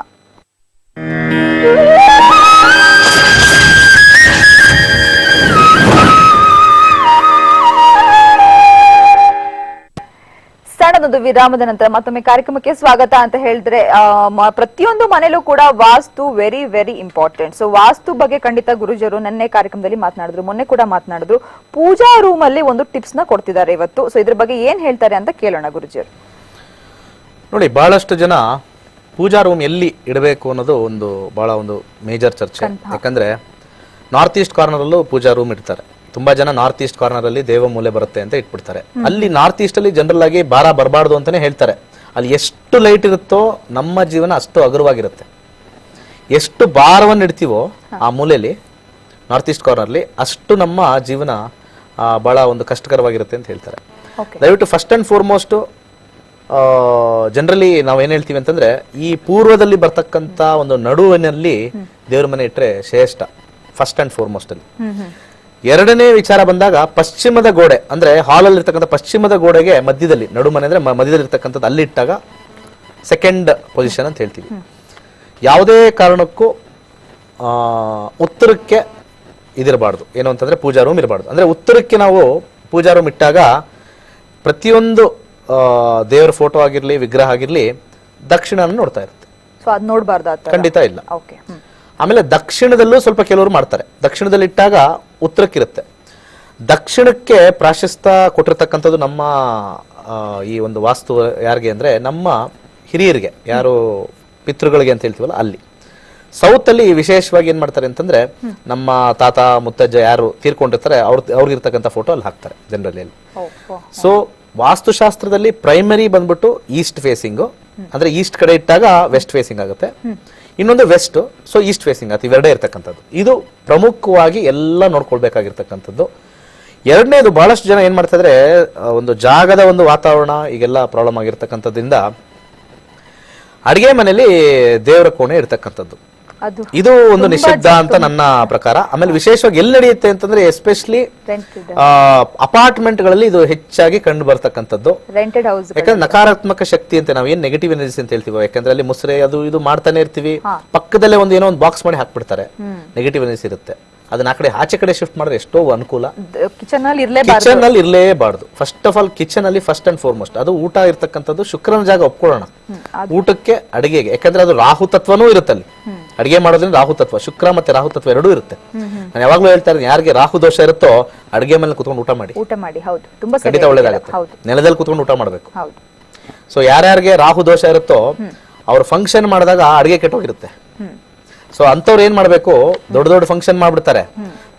ಸಣ್ಣದೊಂದು ವಿರಾಮದ ನಂತರ ಮತ್ತೊಮ್ಮೆ ಕಾರ್ಯಕ್ರಮಕ್ಕೆ ಸ್ವಾಗತ ಅಂತ ಹೇಳಿದ್ರೆ, ಪ್ರತಿಯೊಂದು ಮನೆಯಲ್ಲೂ ಕೂಡ ವಾಸ್ತು ವೆರಿ ವೆರಿ ಇಂಪಾರ್ಟೆಂಟ್. ಸೊ ವಾಸ್ತು ಬಗ್ಗೆ ಖಂಡಿತ ಗುರುಜರು ನೆನ್ನೆ ಕಾರ್ಯಕ್ರಮದಲ್ಲಿ ಮಾತನಾಡಿದ್ರು, ಮೊನ್ನೆ ಕೂಡ ಮಾತನಾಡಿದ್ರು. ಪೂಜಾ ರೂಮ್ ಅಲ್ಲಿ ಒಂದು ಟಿಪ್ಸ್ ನ ಕೊಡ್ತಿದ್ದಾರೆ ಇವತ್ತು. ಸೊ ಇದ್ರ ಬಗ್ಗೆ ಏನ್ ಹೇಳ್ತಾರೆ ಅಂತ ಕೇಳೋಣ ಗುರುಜರು. ನೋಡಿ, ಬಹಳಷ್ಟು ಜನ ಪೂಜಾ ರೂಮ್ ಎಲ್ಲಿ ಇಡಬೇಕು ಅನ್ನೋದು ಬಹಳ ಒಂದು ಮೇಜರ್ ಚರ್ಚೆ. ಯಾಕಂದ್ರೆ ನಾರ್ತ್ ಈಸ್ಟ್ ಕಾರ್ನರ್ ಅಲ್ಲೂ ಪೂಜಾ ರೂಮ್ ಇಡ್ತಾರೆ. ತುಂಬಾ ಜನ ನಾರ್ತ್ ಈಸ್ಟ್ ಕಾರ್ನರ್ ಅಲ್ಲಿ ದೇವ ಮೂಲೆ ಬರುತ್ತೆ ಅಂತ ಇಟ್ಬಿಡ್ತಾರೆ. ಅಲ್ಲಿ ನಾರ್ತ್ ಈಸ್ಟ್ ಅಲ್ಲಿ ಜನರಲ್ ಆಗಿ ಭಾರ ಬರಬಾರ್ದು ಅಂತಾನೆ ಹೇಳ್ತಾರೆ. ಅಲ್ಲಿ ಎಷ್ಟು ಲೈಟ್ ಇರುತ್ತೋ ನಮ್ಮ ಜೀವನ ಅಷ್ಟು ಹಗುರವಾಗಿರುತ್ತೆ. ಎಷ್ಟು ಭಾರವನ್ನು ಇಡ್ತೀವೋ ಆ ಮೂಲೆಯಲ್ಲಿ ನಾರ್ತ್ ಈಸ್ಟ್ ಕಾರ್ನರ್ ಅಲ್ಲಿ ಅಷ್ಟು ನಮ್ಮ ಜೀವನ ಬಹಳ ಒಂದು ಕಷ್ಟಕರವಾಗಿರುತ್ತೆ ಅಂತ ಹೇಳ್ತಾರೆ. ದಯವಿಟ್ಟು ಫಸ್ಟ್ ಅಂಡ್ ಫಾರ್ಮೋಸ್ಟ್ ಜನರಲಿ ನಾವ್ ಏನ್ ಹೇಳ್ತೀವಿ ಅಂತಂದ್ರೆ, ಈ ಪೂರ್ವದಲ್ಲಿ ಬರ್ತಕ್ಕಂತ ಒಂದು ನಡುವಿನಲ್ಲಿ ದೇವ್ರ ಮನೆ ಇಟ್ರೆ ಶ್ರೇಷ್ಠ, ಫಸ್ಟ್ ಅಂಡ್ ಫಾರ್ಮೋಸ್ಟ್ ಅಲ್ಲಿ. ಎರಡನೇ ವಿಚಾರ ಬಂದಾಗ ಪಶ್ಚಿಮದ ಗೋಡೆ, ಅಂದ್ರೆ ಹಾಲ್ ಅಲ್ಲಿ ಇರ್ತಕ್ಕಂಥ ಪಶ್ಚಿಮದ ಗೋಡೆಗೆ ಮಧ್ಯದಲ್ಲಿ, ನಡು ಮನೆ ಅಂದ್ರೆ ಮಧ್ಯದಲ್ಲಿ ಇರ್ತಕ್ಕಂಥದ್ದು ಅಲ್ಲಿ ಇಟ್ಟಾಗ ಸೆಕೆಂಡ್ ಪೊಸಿಷನ್ ಅಂತ ಹೇಳ್ತೀವಿ. ಯಾವುದೇ ಕಾರಣಕ್ಕೂ ಉತ್ತರಕ್ಕೆ ಇದಿರಬಾರ್ದು, ಏನು ಅಂತಂದ್ರೆ ಪೂಜಾ ರೂಮ್ ಇರಬಾರ್ದು. ಅಂದ್ರೆ ಉತ್ತರಕ್ಕೆ ನಾವು ಪೂಜಾ ರೂಮ್ ಇಟ್ಟಾಗ ಪ್ರತಿಯೊಂದು ದೇವರ ಫೋಟೋ ಆಗಿರ್ಲಿ, ವಿಗ್ರಹ ಆಗಿರ್ಲಿ, ದಕ್ಷಿಣ ನೋಡ್ತಾ ಇರುತ್ತೆ. ಖಂಡಿತ ಇಲ್ಲ. ಆಮೇಲೆ ದಕ್ಷಿಣದಲ್ಲೂ ಸ್ವಲ್ಪ ಕೆಲವರು ಮಾಡ್ತಾರೆ. ದಕ್ಷಿಣದಲ್ಲಿ ಇಟ್ಟಾಗ ಉತ್ತರಕ್ಕಿರುತ್ತೆ. ದಕ್ಷಿಣಕ್ಕೆ ಪ್ರಾಶಸ್ತ್ಯ ಕೊಟ್ಟಿರ್ತಕ್ಕಂಥದ್ದು ನಮ್ಮ ಈ ಒಂದು ವಾಸ್ತು ಯಾರಿಗೆ ಅಂದ್ರೆ ನಮ್ಮ ಹಿರಿಯರಿಗೆ, ಯಾರು ಪಿತೃಗಳಿಗೆ ಅಂತ ಹೇಳ್ತೀವಲ್ಲ ಅಲ್ಲಿ. ಸೌತ್ ಅಲ್ಲಿ ವಿಶೇಷವಾಗಿ ಏನ್ ಮಾಡ್ತಾರೆ ಅಂತಂದ್ರೆ, ನಮ್ಮ ತಾತ ಮುತ್ತಜ್ಜ ಯಾರು ತೀರ್ಕೊಂಡಿರ್ತಾರೆ ಅವ್ರಿಗಿರ್ತಕ್ಕಂಥ ಫೋಟೋ ಅಲ್ಲಿ ಹಾಕ್ತಾರೆ ಜನರಲಿ ಅಲ್ಲಿ. ಸೊ ವಾಸ್ತುಶಾಸ್ತ್ರದಲ್ಲಿ ಪ್ರೈಮರಿ ಬಂದ್ಬಿಟ್ಟು ಈಸ್ಟ್ ಫೇಸಿಂಗ್, ಅಂದ್ರೆ ಈಸ್ಟ್ ಕಡೆ ಇಟ್ಟಾಗ ವೆಸ್ಟ್ ಫೇಸಿಂಗ್ ಆಗುತ್ತೆ. ಇನ್ನೊಂದು ವೆಸ್ಟ್, ಸೊ ಈಸ್ಟ್ ಫೇಸಿಂಗ್ ಆಗುತ್ತೆ. ಇವೆರಡೇ ಇರ್ತಕ್ಕಂಥದ್ದು. ಇದು ಪ್ರಮುಖವಾಗಿ ಎಲ್ಲ ನೋಡ್ಕೊಳ್ಬೇಕಾಗಿರ್ತಕ್ಕಂಥದ್ದು. ಎರಡನೇದು, ಬಹಳಷ್ಟು ಜನ ಏನ್ ಮಾಡ್ತಾ ಇದ್ರೆ, ಒಂದು ಜಾಗದ ಒಂದು ವಾತಾವರಣ ಈಗೆಲ್ಲ ಪ್ರಾಬ್ಲಮ್ ಆಗಿರ್ತಕ್ಕಂಥದ್ರಿಂದ ಅಡಿಗೆ ಮನೆಯಲ್ಲಿ ದೇವರ ಕೋಣೆ ಇರ್ತಕ್ಕಂಥದ್ದು. ಅದು ಇದು ಒಂದು ನಿಷಿದ್ಧ ಅಂತ ನನ್ನ ಪ್ರಕಾರ. ಆಮೇಲೆ ವಿಶೇಷವಾಗಿ ಎಲ್ಲಿ ನಡೆಯುತ್ತೆ ಅಂತಂದ್ರೆ ಎಸ್ಪೆಷಲಿ ಅಪಾರ್ಟ್ಮೆಂಟ್ ಗಳಲ್ಲಿ ಇದು ಹೆಚ್ಚಾಗಿ ಕಂಡು ಬರ್ತಕ್ಕಂಥದ್ದು. ರೆಂಟೆಡ್ ಹೌಸ್ ಯಾಕಂದ್ರೆ ನಕಾರಾತ್ಮಕ ಶಕ್ತಿ ಅಂತ ನಾವು ಏನ್ ನೆಗೆಟಿವ್ ಎನರ್ಜಿ ಅಂತ ಹೇಳ್ತೀವಿ, ಯಾಕಂದ್ರೆ ಅಲ್ಲಿ ಮುಸ್ರೆ ಅದು ಇದು ಮಾಡ್ತಾನೆ ಇರ್ತೀವಿ, ಪಕ್ಕದಲ್ಲೇ ಒಂದು ಏನೋ ಒಂದು ಬಾಕ್ಸ್ ಮಾಡಿ ಹಾಕ್ಬಿಡ್ತಾರೆ, ನೆಗೆಟಿವ್ ಎನರ್ಜಿ ಇರುತ್ತೆ. ಅದನ್ನ ಆ ಕಡೆ ಆಚೆ ಕಡೆ ಶಿಫ್ಟ್ ಮಾಡಿದ್ರೆ ಎಷ್ಟೋ ಅನುಕೂಲ. ಕಿಚನ್ ಅಲ್ಲಿ ಇರ್ಲೇಬಾರ್ದು. ಫಸ್ಟ್ ಆಫ್ ಆಲ್ ಕಿಚನ್ ಅಲ್ಲಿ ಫಸ್ಟ್ ಅಂಡ್ ಫಾರ್ಮೋಸ್ಟ್ ಅದು ಊಟ ಇರ್ತಕ್ಕಂಥದ್ದು. ಶುಕ್ರನ ಜಾಗ ಒಪ್ಕೊಳ್ಳೋಣ, ಊಟಕ್ಕೆ ಅಡಿಗೆಗೆ, ಯಾಕಂದ್ರೆ ಅದು ರಾಹು ತತ್ವನೂ ಇರುತ್ತೆ ಅಲ್ಲಿ. ಅಡಿಗೆ ಮಾಡೋದ್ರಿಂದ ರಾಹು ತತ್ವ, ಶುಕ್ರ ಮತ್ತೆ ರಾಹು ತತ್ವ ಎರಡೂ ಇರುತ್ತೆ. ನಾನು ಯಾವಾಗ್ಲೂ ಹೇಳ್ತಾ ಇದ್ದೀನಿ, ಯಾರಿಗೆ ರಾಹು ದೋಷ ಇರುತ್ತೋ ಅಡಿಗೆ ಮೇಲೆ ಕುತ್ಕೊಂಡು ಊಟ ಮಾಡಿ. ಹೌದು, ತುಂಬಾ ಖಂಡಿತ ಒಳ್ಳೇದಾಗುತ್ತೆ. ನೆಲದಲ್ಲಿ ಕುತ್ಕೊಂಡು ಊಟ ಮಾಡ್ಬೇಕು. ಹೌದು. ಸೊ ಯಾರ್ಯಾರಿಗೆ ರಾಹು ದೋಷ ಇರುತ್ತೋ ಅವ್ರು ಫಂಕ್ಷನ್ ಮಾಡಿದಾಗ ಅಡಿಗೆ ಕೆಟ್ಟೋಗಿರುತ್ತೆ. ಸೊ ಅಂತವ್ರು ಏನ್ ಮಾಡ್ಬೇಕು, ದೊಡ್ಡ ಫಂಕ್ಷನ್ ಮಾಡ್ಬಿಡ್ತಾರೆ.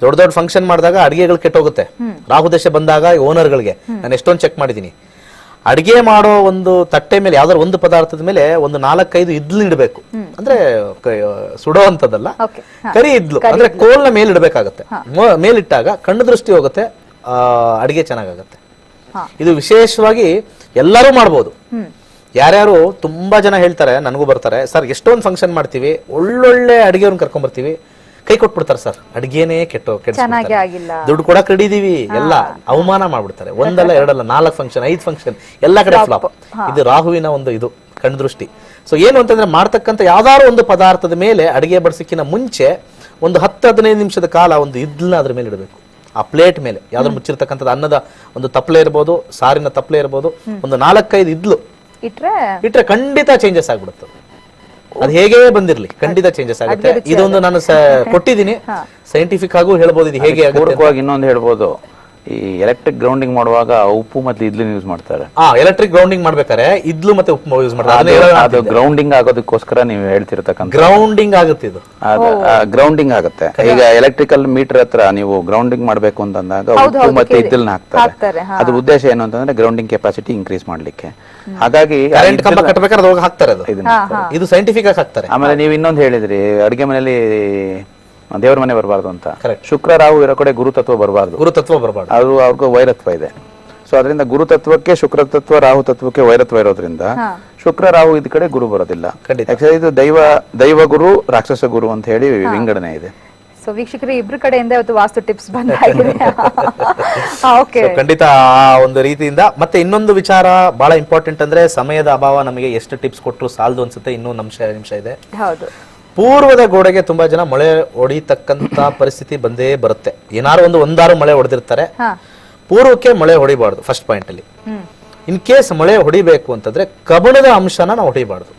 ದೊಡ್ಡ ಫಂಕ್ಷನ್ ಮಾಡಿದಾಗ ಅಡಿಗೆಗಳು ಕೆಟ್ಟೋಗುತ್ತೆ. ರಾಹು ದಶೆ ಬಂದಾಗ ಓನರ್ಗಳಿಗೆ ನಾನು ಎಷ್ಟೊಂದು ಚೆಕ್ ಮಾಡಿದೀನಿ, ಅಡಿಗೆ ಮಾಡೋ ಒಂದು ತಟ್ಟೆ ಮೇಲೆ ಯಾವ್ದಾದ್ರು ಒಂದು ಪದಾರ್ಥದ ಮೇಲೆ ಒಂದು 4-5 ಇದ್ಲು ಇಡಬೇಕು. ಅಂದ್ರೆ ಸುಡೋ ಅಂತದಲ್ಲ, ಕರಿ ಇದ್ಲು ಅಂದ್ರೆ ಕೋಲ್ನ ಮೇಲ್ ಇಡಬೇಕಾಗತ್ತೆ. ಮೇಲಿಟ್ಟಾಗ ಕಣ್ಣು ದೃಷ್ಟಿ ಹೋಗುತ್ತೆ, ಅಡಿಗೆ ಚೆನ್ನಾಗಾಗತ್ತೆ. ಇದು ವಿಶೇಷವಾಗಿ ಎಲ್ಲರೂ ಮಾಡ್ಬೋದು. ಯಾರ್ಯಾರು ತುಂಬಾ ಜನ ಹೇಳ್ತಾರೆ, ನನಗೂ ಬರ್ತಾರೆ, ಸರ್ ಎಷ್ಟೊಂದು ಫಂಕ್ಷನ್ ಮಾಡ್ತೀವಿ, ಒಳ್ಳೊಳ್ಳೆ ಅಡಿಗೆಯವ್ರನ್ನ ಕರ್ಕೊಂಡ್ ಬರ್ತೀವಿ, ಕೈ ಕೊಟ್ಬಿಡ್ತಾರೆ ಸರ್, ಅಡಿಗೆನೇ ಕೆಟ್ಟ ದುಡ್ಡು ಕೂಡ ಕಡಿದೀವಿ, ಎಲ್ಲ ಅವಮಾನ ಮಾಡ್ಬಿಡ್ತಾರೆ. ಒಂದಲ್ಲ ಎರಡಲ್ಲ 4 ಫಂಕ್ಷನ್ 5 ಫಂಕ್ಷನ್ ಎಲ್ಲಾ ಕಡೆ ಫ್ಲಾಪ್. ಇದು ರಾಹುವಿನ ಒಂದು ಇದು ಕಣ್ದೃಷ್ಟಿ. ಸೊ ಏನು ಅಂತಂದ್ರೆ ಮಾಡ್ತಕ್ಕಂಥ ಯಾವ್ದಾದ್ರು ಒಂದು ಪದಾರ್ಥದ ಮೇಲೆ ಅಡಿಗೆ ಬಡಿಸಕ್ಕಿಂತ ಮುಂಚೆ ಒಂದು 10-15 ನಿಮಿಷದ ಕಾಲ ಒಂದು ಇದ್ಲನ್ನ ಅದ್ರ ಮೇಲೆ ಇಡಬೇಕು. ಆ ಪ್ಲೇಟ್ ಮೇಲೆ ಯಾವ್ದಾದ್ರು ಮುಚ್ಚಿರ್ತಕ್ಕಂಥದ್ದು, ಅನ್ನದ ಒಂದು ತಪ್ಪಲೆ ಇರ್ಬೋದು, ಸಾರಿನ ತಪ್ಪಲೆ ಇರ್ಬೋದು, ಒಂದು 4-5 ಇದ್ಲು ಇಟ್ರೆ ಖಂಡಿತ ಚೇಂಜಸ್ ಆಗ್ಬಿಡುತ್ತೆ. ಅದು ಹೇಗೆ ಬಂದಿರ್ಲಿ ಖಂಡಿತ ಚೇಂಜಸ್ ಆಗುತ್ತೆ. ಇದೊಂದು ನಾನು ಕೊಟ್ಟಿದ್ದೀನಿ, ಸೈಂಟಿಫಿಕ್ ಆಗೂ ಹೇಳ್ಬೋದು ಇದು ಹೇಗೆ. ಇನ್ನೊಂದು ಹೇಳ್ಬೋದು, ಈ ಎಲೆಕ್ಟ್ರಿಕ್ ಗ್ರೌಂಡಿಂಗ್ ಮಾಡುವಾಗ ಉಪ್ಪು ಮತ್ತೆ ಇದ್ಲು ಯೂಸ್ ಮಾಡ್ತಾರೆ. ಎಲೆಕ್ಟ್ರಿಕ್ ಗ್ರೌಂಡಿಂಗ್ ಮಾಡ್ಬೇಕಾದ್ರೆ ಇದ್ಲು ಮತ್ತೆ ಉಪ್ಪು ಯೂಸ್ ಮಾಡ್ತಾರೆ. ಅದು ಗ್ರೌಂಡಿಂಗ್ ಆಗೋದಕ್ಕೋಸ್ಕರ ನೀವು ಹೇಳ್ತಿರತಕ್ಕಂಥ ಗ್ರೌಂಡಿಂಗ್ ಆಗುತ್ತೆ. ಇದು ಗ್ರೌಂಡಿಂಗ್ ಆಗುತ್ತೆ. ಈಗ ಎಲೆಕ್ಟ್ರಿಕಲ್ ಮೀಟರ್ ಹತ್ರ ನೀವು ಗ್ರೌಂಡಿಂಗ್ ಮಾಡ್ಬೇಕು ಅಂತಂದಾಗ ಉಪ್ಪು ಮತ್ತೆ ಇದ್ಲನ್ನ ಹಾಕ್ತಾರೆ. ಅದು ಉದ್ದೇಶ ಏನು ಅಂತಂದ್ರೆ ಗ್ರೌಂಡಿಂಗ್ ಕೆಪಾಸಿಟಿ ಇನ್ಕ್ರೀಸ್ ಮಾಡ್ಲಿಕ್ಕೆ. ಹಾಗಾಗಿ ಕರೆಂಟ್ ಕಂಬ ಕಟ್ಟಬೇಕಾದ್ರೆ ಅವಾಗ ಹಾಕ್ತಾರೆ. ಇದು ಸೈಂಟಿಫಿಕ್ ಆಗಿ ಹಾಕ್ತಾರೆ. ಆಮೇಲೆ ನೀವು ಇನ್ನೊಂದು ಹೇಳಿದ್ರಿ, ಅಡಿಗೆ ಮನೆಯಲ್ಲಿ ದೇವ್ರ ಮನೆ ಬರಬಾರ್ದು ಅಂತ. ಶುಕ್ರ ರಾಹು ಇರೋ ಕಡೆ ಗುರುತತ್ವ ಬರಬಾರ್ದು. ಅದು ಅವ್ರಿಗೂ ವೈರತ್ವ ಇದೆ. ಸೊ ಅದರಿಂದ ಗುರುತತ್ವಕ್ಕೆ ಶುಕ್ರ ತತ್ವ, ರಾಹು ತತ್ವಕ್ಕೆ ವೈರತ್ವ ಇರೋದ್ರಿಂದ ಶುಕ್ರ ರಾಹು ಇದ್ ಕಡೆ ಗುರು ಬರೋದಿಲ್ಲ. ಇದು ದೈವ ಗುರು, ರಾಕ್ಷಸ ಗುರು ಅಂತ ಹೇಳಿ ವಿಂಗಡಣೆ ಇದೆ. ಸೊ ವೀಕ್ಷಕರು, ಇಬ್ರು ಕಡೆಯಿಂದ ಇವತ್ತು ವಾಸ್ತು ಟಿಪ್ಸ್ ಬಂದಾಗಿದೆ. ಖಂಡಿತ ಆ ಒಂದು ರೀತಿಯಿಂದ. ಮತ್ತೆ ಇನ್ನೊಂದು ವಿಚಾರ ಬಹಳ ಇಂಪಾರ್ಟೆಂಟ್ ಅಂದ್ರೆ, ಸಮಯದ ಅಭಾವ, ನಮಗೆ ಎಷ್ಟು ಟಿಪ್ಸ್ ಕೊಟ್ಟರು ಸಾಲದು ಅನ್ಸುತ್ತೆ. ಇನ್ನೂ ನಿಮಿಷ ಇದೆ. ಹೌದು. ಪೂರ್ವದ ಗೋಡೆಗೆ ತುಂಬಾ ಜನ ಮಳೆ ಹೊಡಿತಕ್ಕಂತ ಪರಿಸ್ಥಿತಿ ಬಂದೇ ಬರುತ್ತೆ. ಏನಾರು ಒಂದಾರು ಮಳೆ ಹೊಡೆದಿರ್ತಾರೆ. ಪೂರ್ವಕ್ಕೆ ಮಳೆ ಹೊಡಿಬಾರ್ದು ಫಸ್ಟ್ ಪಾಯಿಂಟ್ ಅಲ್ಲಿ. ಇನ್ ಕೇಸ್ ಮಳೆ ಹೊಡಿಬೇಕು ಅಂತಂದ್ರೆ ಕಬ್ಬಣದ ಅಂಶನ ನಾವು ಹೊಡಿಬಾರ್ದು,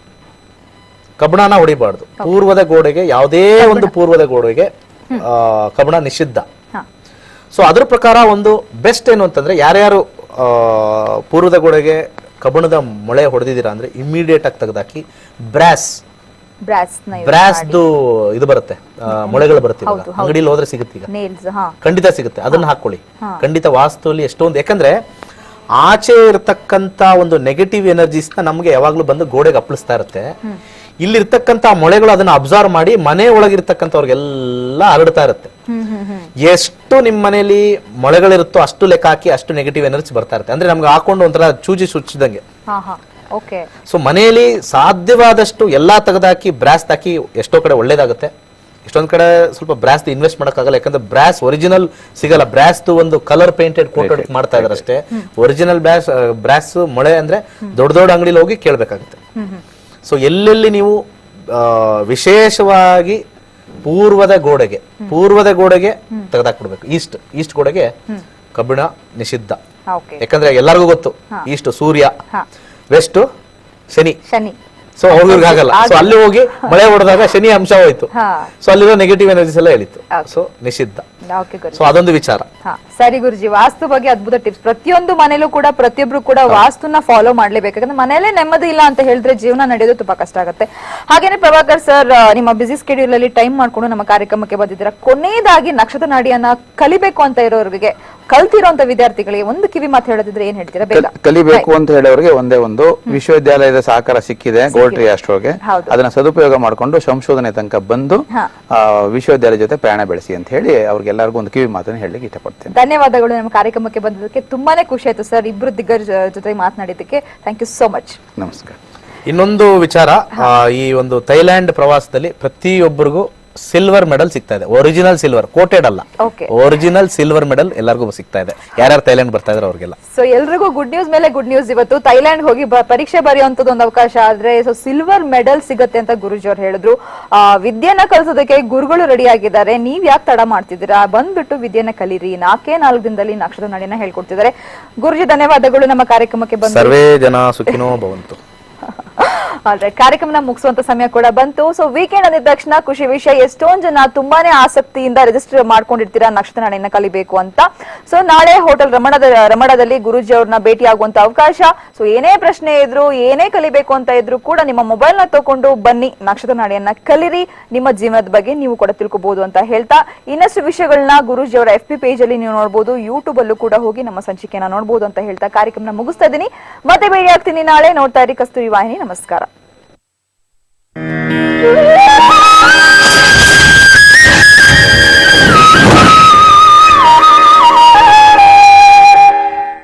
ಕಬ್ಬಣನ ಹೊಡಿಬಾರ್ದು. ಪೂರ್ವದ ಗೋಡೆಗೆ, ಯಾವುದೇ ಒಂದು ಪೂರ್ವದ ಗೋಡೆಗೆ ಕಬ್ಬಣ ನಿಷಿದ್ಧ. ಸೊ ಅದ್ರ ಪ್ರಕಾರ ಒಂದು ಬೆಸ್ಟ್ ಏನು ಅಂತಂದ್ರೆ, ಯಾರ್ಯಾರು ಪೂರ್ವದ ಗೋಡೆಗೆ ಕಬ್ಬಣದ ಮೊಳೆ ಹೊಡೆದಿದ್ದೀರಾ ಅಂದ್ರೆ ಇಮಿಡಿಯೇಟ್ ಆಗಿ ತೆಗೆದಾಕಿ ಬ್ರಾಸ್ದು ಇದು ಬರುತ್ತೆ, ಮೊಳೆಗಳು ಬರುತ್ತೆ, ಅಂಗಡಿಲಿ ಹೋದ್ರೆ ಸಿಗುತ್ತೆ, ಈಗ ಖಂಡಿತ ಸಿಗುತ್ತೆ, ಅದನ್ನ ಹಾಕೊಳ್ಳಿ. ಖಂಡಿತ ವಾಸ್ತುಲಿ ಎಷ್ಟೊಂದು, ಯಾಕಂದ್ರೆ ಆಚೆ ಇರತಕ್ಕಂತ ಒಂದು ನೆಗೆಟಿವ್ ಎನರ್ಜೀಸ್ ನ ನಮ್ಗೆ ಯಾವಾಗ್ಲೂ ಬಂದು ಗೋಡೆಗೆ ಅಪ್ಪಳಿಸ್ತಾ ಇರುತ್ತೆ. ಇಲ್ಲಿರ್ತಕ್ಕಂತ ಮೊಳೆಗಳು ಅದನ್ನ ಅಬ್ಸರ್ವ್ ಮಾಡಿ ಮನೆ ಒಳಗಿರ್ತಕ್ಕಂಥವ್ರಿಗೆಲ್ಲ ಹರಡ್ತಾ ಇರುತ್ತೆ. ಎಷ್ಟು ನಿಮ್ ಮನೇಲಿ ಮೊಳೆಗಳಿರುತ್ತೋ ಅಷ್ಟು ಲೆಕ್ಕ ಹಾಕಿ ಅಷ್ಟು ನೆಗೆಟಿವ್ ಎನರ್ಜಿ ಬರ್ತಾ ಇರುತ್ತೆ. ಅಂದ್ರೆ ನಮ್ಗೆ ಹಾಕೊಂಡು ಒಂಥರ ಚೂಜಿ ಸುಚ್ಚಿದಂಗೆ. ಸೊ ಮನೆಯಲ್ಲಿ ಸಾಧ್ಯವಾದಷ್ಟು ಎಲ್ಲಾ ತೆಗೆದಾಕಿ ಬ್ರಾಸ್ ಹಾಕಿ ಎಷ್ಟೋ ಕಡೆ ಒಳ್ಳೇದಾಗುತ್ತೆ. ಎಷ್ಟೊಂದ್ ಕಡೆ ಸ್ವಲ್ಪ ಬ್ರಾಸ್ ಇನ್ವೆಸ್ಟ್ ಮಾಡಕ್ಕಾಗಲ್ಲ, ಯಾಕಂದ್ರೆ ಬ್ರಾಸ್ ಒರಿಜಿನಲ್ ಸಿಗಲ್ಲ. ಬ್ರಾಸ್ ಒಂದು ಕಲರ್ ಪೇಂಟೆಡ್ ಕೋಟೆಡ್ ಮಾಡ್ತಾ ಇದಾರೆ ಅಷ್ಟೇ. ಒರಿಜಿನಲ್ ಬ್ರಾಸ್ ಮೊಳೆ ಅಂದ್ರೆ ದೊಡ್ಡ ದೊಡ್ಡ ಅಂಗಡಿಲಿ ಹೋಗಿ ಕೇಳ್ಬೇಕಾಗುತ್ತೆ. ಸೊ ಎಲ್ಲೆಲ್ಲಿ ನೀವು ವಿಶೇಷವಾಗಿ ಪೂರ್ವದ ಗೋಡೆಗೆ ತೆಗೆದಾಕ್ಬಿಡ್ಬೇಕು. ಈಸ್ಟ್ ಗೋಡೆಗೆ ಕಬ್ಬಿಣ ನಿಷಿದ್ಧ. ಯಾಕಂದ್ರೆ ಎಲ್ಲರಿಗೂ ಗೊತ್ತು, ಈಸ್ಟ್ ಸೂರ್ಯ, ವೆಸ್ಟ್ ಶನಿ. ಸೊ ಅವ್ರಿಗಾಗಲ್ಲ. ಸೊ ಅಲ್ಲಿ ಹೋಗಿ ಮಳೆ ಹೊಡೆದಾಗ ಶನಿ ಅಂಶ ಹೋಯ್ತು. ಸೊ ಅಲ್ಲಿರೋ ನೆಗೆಟಿವ್ ಎನರ್ಜೀಸ್ ಎಲ್ಲ ಹೇಳಿತ್ತು. ಸೊ ನಿಷಿದ್ಧ. ಸೊ ಅದೊಂದು ವಿಚಾರ. ಸರಿ ಗುರುಜಿ, ವಾಸ್ತು ಬಗ್ಗೆ ಅದ್ಭುತ ಟಿಪ್ಸ್. ಪ್ರತಿಯೊಂದು ಮನೇಲೂ ಕೂಡ ಪ್ರತಿಯೊಬ್ರು ಕೂಡ ವಾಸ್ತುನ ಫಾಲೋ ಮಾಡ್ಲೇಬೇಕು. ಯಾಕಂದ್ರೆ ಮನೇಲೆ ನೆಮ್ಮದಿ ಇಲ್ಲ ಅಂತ ಹೇಳಿದ್ರೆ ಜೀವನ ನಡೆಯೋದು ತುಂಬಾ ಕಷ್ಟ ಆಗುತ್ತೆ. ಹಾಗೇನೆ ಪ್ರಭಾಕರ್ ಸರ್, ನಿಮ್ಮ ಬಿಸಿ ಸ್ಕೆಡ್ಯೂಲ್ ಅಲ್ಲಿ ಟೈಮ್ ಮಾಡ್ಕೊಂಡು ನಮ್ಮ ಕಾರ್ಯಕ್ರಮಕ್ಕೆ ಬಂದಿದ್ದೀರಾ. ಕೊನೆಯದಾಗಿ ನಕ್ಷತ್ರ ನಾಡಿಯನ್ನ ಕಲಿಬೇಕು ಅಂತ ಇರೋರಿಗೆ, ಕಲ್ತಿರೋಂತ ವಿದ್ಯಾರ್ಥಿಗಳಿಗೆ ಒಂದು ಕಿವಿ ಮಾತು ಹೇಳೋದಿದ್ರೆ ಏನ್ ಹೇಳ್ತೀರಾ? ಕಲಿಬೇಕು ಅಂತ ಹೇಳೋರಿಗೆ ಒಂದೇ ಒಂದು, ವಿಶ್ವವಿದ್ಯಾಲಯದ ಸಹಕಾರ ಸಿಕ್ಕಿದೆ ಗೋಲ್ಟ್ರಿ ಆಸ್ಟ್ರೋಗೆ, ಅದನ್ನ ಸದುಪಯೋಗ ಮಾಡ್ಕೊಂಡು ಸಂಶೋಧನೆ ತನಕ ಬಂದು ವಿಶ್ವವಿದ್ಯಾಲಯ ಜೊತೆ ಪ್ರಯಾಣ ಬೆಳೆಸಿ ಅಂತ ಹೇಳಿ ಅವ್ರಿಗೆಲ್ಲರಿಗೂ ಒಂದು ಕಿವಿ ಮಾತನ್ನು ಹೇಳಲಿಕ್ಕೆ ಇಷ್ಟಪಡ್ತೇನೆ. ಧನ್ಯವಾದಗಳು. ನಮ್ಮ ಕಾರ್ಯಕ್ರಮಕ್ಕೆ ಬಂದಿದ್ದಕ್ಕೆ ತುಂಬಾನೇ ಖುಷಿ ಆಯ್ತು ಸರ್. ಇಬ್ರು ದಿಗ್ಗಜ ಜೊತೆ ಮಾತನಾಡಿದ್ದಕ್ಕೆ ಥ್ಯಾಂಕ್ ಯು ಸೋ ಮಚ್. ನಮಸ್ಕಾರ. ಇನ್ನೊಂದು ವಿಚಾರ, ಈ ಒಂದು ಥೈಲ್ಯಾಂಡ್ ಪ್ರವಾಸದಲ್ಲಿ ಪ್ರತಿಯೊಬ್ಬರಿಗೂ ಸಿಲ್ವರ್ ಮೆಡಲ್ ಸಿಗ್ತಾ ಇದೆ. ಒರಿಜಿನಲ್ ಸಿಲ್ವರ್, ಕೋಟೆಡ್ ಅಲ್ಲ, Okay. ಒರಿಜಿನಲ್ ಸಿಲ್ವರ್ ಮೆಡಲ್ ಎಲ್ಲರಿಗೂ ಸಿಗ್ತಾ ಇದೆ. ಯಾರ್ಯಾರು ಥೈಲ್ಯಾಂಡ್ ಬರ್ತಾ ಇದಾರೆ ಅವ್ರಿಗೆಲ್ಲ. ಸೊ ಎಲ್ರಿಗೂ ಗುಡ್ ನ್ಯೂಸ್ ಮೇಲೆ ಗುಡ್ ನ್ಯೂಸ್. ಇವತ್ತು ಥೈಲ್ಯಾಂಡ್ ಹೋಗಿ ಪರೀಕ್ಷೆ ಬರೆಯುವಂತದ್ದು ಒಂದು ಅವಕಾಶ ಆದ್ರೆ ಸೊ ಸಿಲ್ವರ್ ಮೆಡಲ್ ಸಿಗತ್ತೆ ಅಂತ ಗುರುಜಿ ಅವ್ರು ಹೇಳಿದ್ರು. ವಿದ್ಯೆನ ಕಲಿಸೋದಕ್ಕೆ ಗುರುಗಳು ರೆಡಿ ಆಗಿದ್ದಾರೆ. ನೀವ್ ಯಾಕೆ ತಡ ಮಾಡ್ತಿದ್ದೀರಾ, ಬಂದ್ಬಿಟ್ಟು ವಿದ್ಯೆನ ಕಲೀರಿ. 4 ದಿನದಲ್ಲಿ ನಕ್ಷತ್ರ ನಾಡಿನ ಹೇಳ್ಕೊಡ್ತಿದ್ದಾರೆ. ಗುರುಜಿ ಧನ್ಯವಾದಗಳು ನಮ್ಮ ಕಾರ್ಯಕ್ರಮಕ್ಕೆ ಬಂದು. ಸರ್ವೇ ಜನ ಸುಖಿನೋ ಭವಂತು. ಕಾರ್ಯಕ್ರಮನ ಮುಗಿಸುವಂತ ಸಮಯ ಕೂಡ ಬಂತು. ಸೊ ವೀಕೆಂಡ್ ಅಂದಿದ ತಕ್ಷಣ ಖುಷಿ ವಿಷಯ, ಎಷ್ಟೊಂದ್ ಜನ ತುಂಬಾನೇ ಆಸಕ್ತಿಯಿಂದ ರಿಜಿಸ್ಟರ್ ಮಾಡ್ಕೊಂಡಿರ್ತೀರಾ ನಕ್ಷತ್ರ ನಾಡಿನ ಕಲಿಬೇಕು ಅಂತ. ಸೊ ನಾಳೆ ಹೋಟೆಲ್ ರಮಣದಲ್ಲಿ ಗುರುಜಿ ಅವ್ರನ್ನ ಭೇಟಿ ಆಗುವಂತ ಅವಕಾಶ. ಸೊ ಏನೇ ಪ್ರಶ್ನೆ ಇದ್ರು, ಏನೇ ಕಲಿಬೇಕು ಅಂತ ಇದ್ರು ಕೂಡ ನಿಮ್ಮ ಮೊಬೈಲ್ ನ ತಗೊಂಡು ಬನ್ನಿ, ನಕ್ಷತ್ರ ನಾಡಿಯನ್ನ ಕಲಿರಿ. ನಿಮ್ಮ ಜೀವನದ ಬಗ್ಗೆ ನೀವು ಕೂಡ ತಿಳ್ಕೊಬಹುದು ಅಂತ ಹೇಳ್ತಾ, ಇನ್ನಷ್ಟು ವಿಷಯಗಳನ್ನ ಗುರುಜಿ ಅವರ FB ಪೇಜ್ ಅಲ್ಲಿ ನೀವು ನೋಡಬಹುದು, ಯೂಟ್ಯೂಬ್ ಅಲ್ಲೂ ಕೂಡ ಹೋಗಿ ನಮ್ಮ ಸಂಚಿಕೆಯನ್ನ ನೋಡಬಹುದು ಅಂತ ಹೇಳ್ತಾ ಕಾರ್ಯಕ್ರಮ ಮುಗಿಸ್ತಾ ಇದ್ದೀನಿ. ಮತ್ತೆ ಭೇಟಿ ಆಗ್ತೀನಿ ನಾಳೆ. ನೋಡ್ತಾ ಇರಿ ಕಸ್ತೂರಿ ವಾಹಿನಿ. ನಮಸ್ಕಾರ.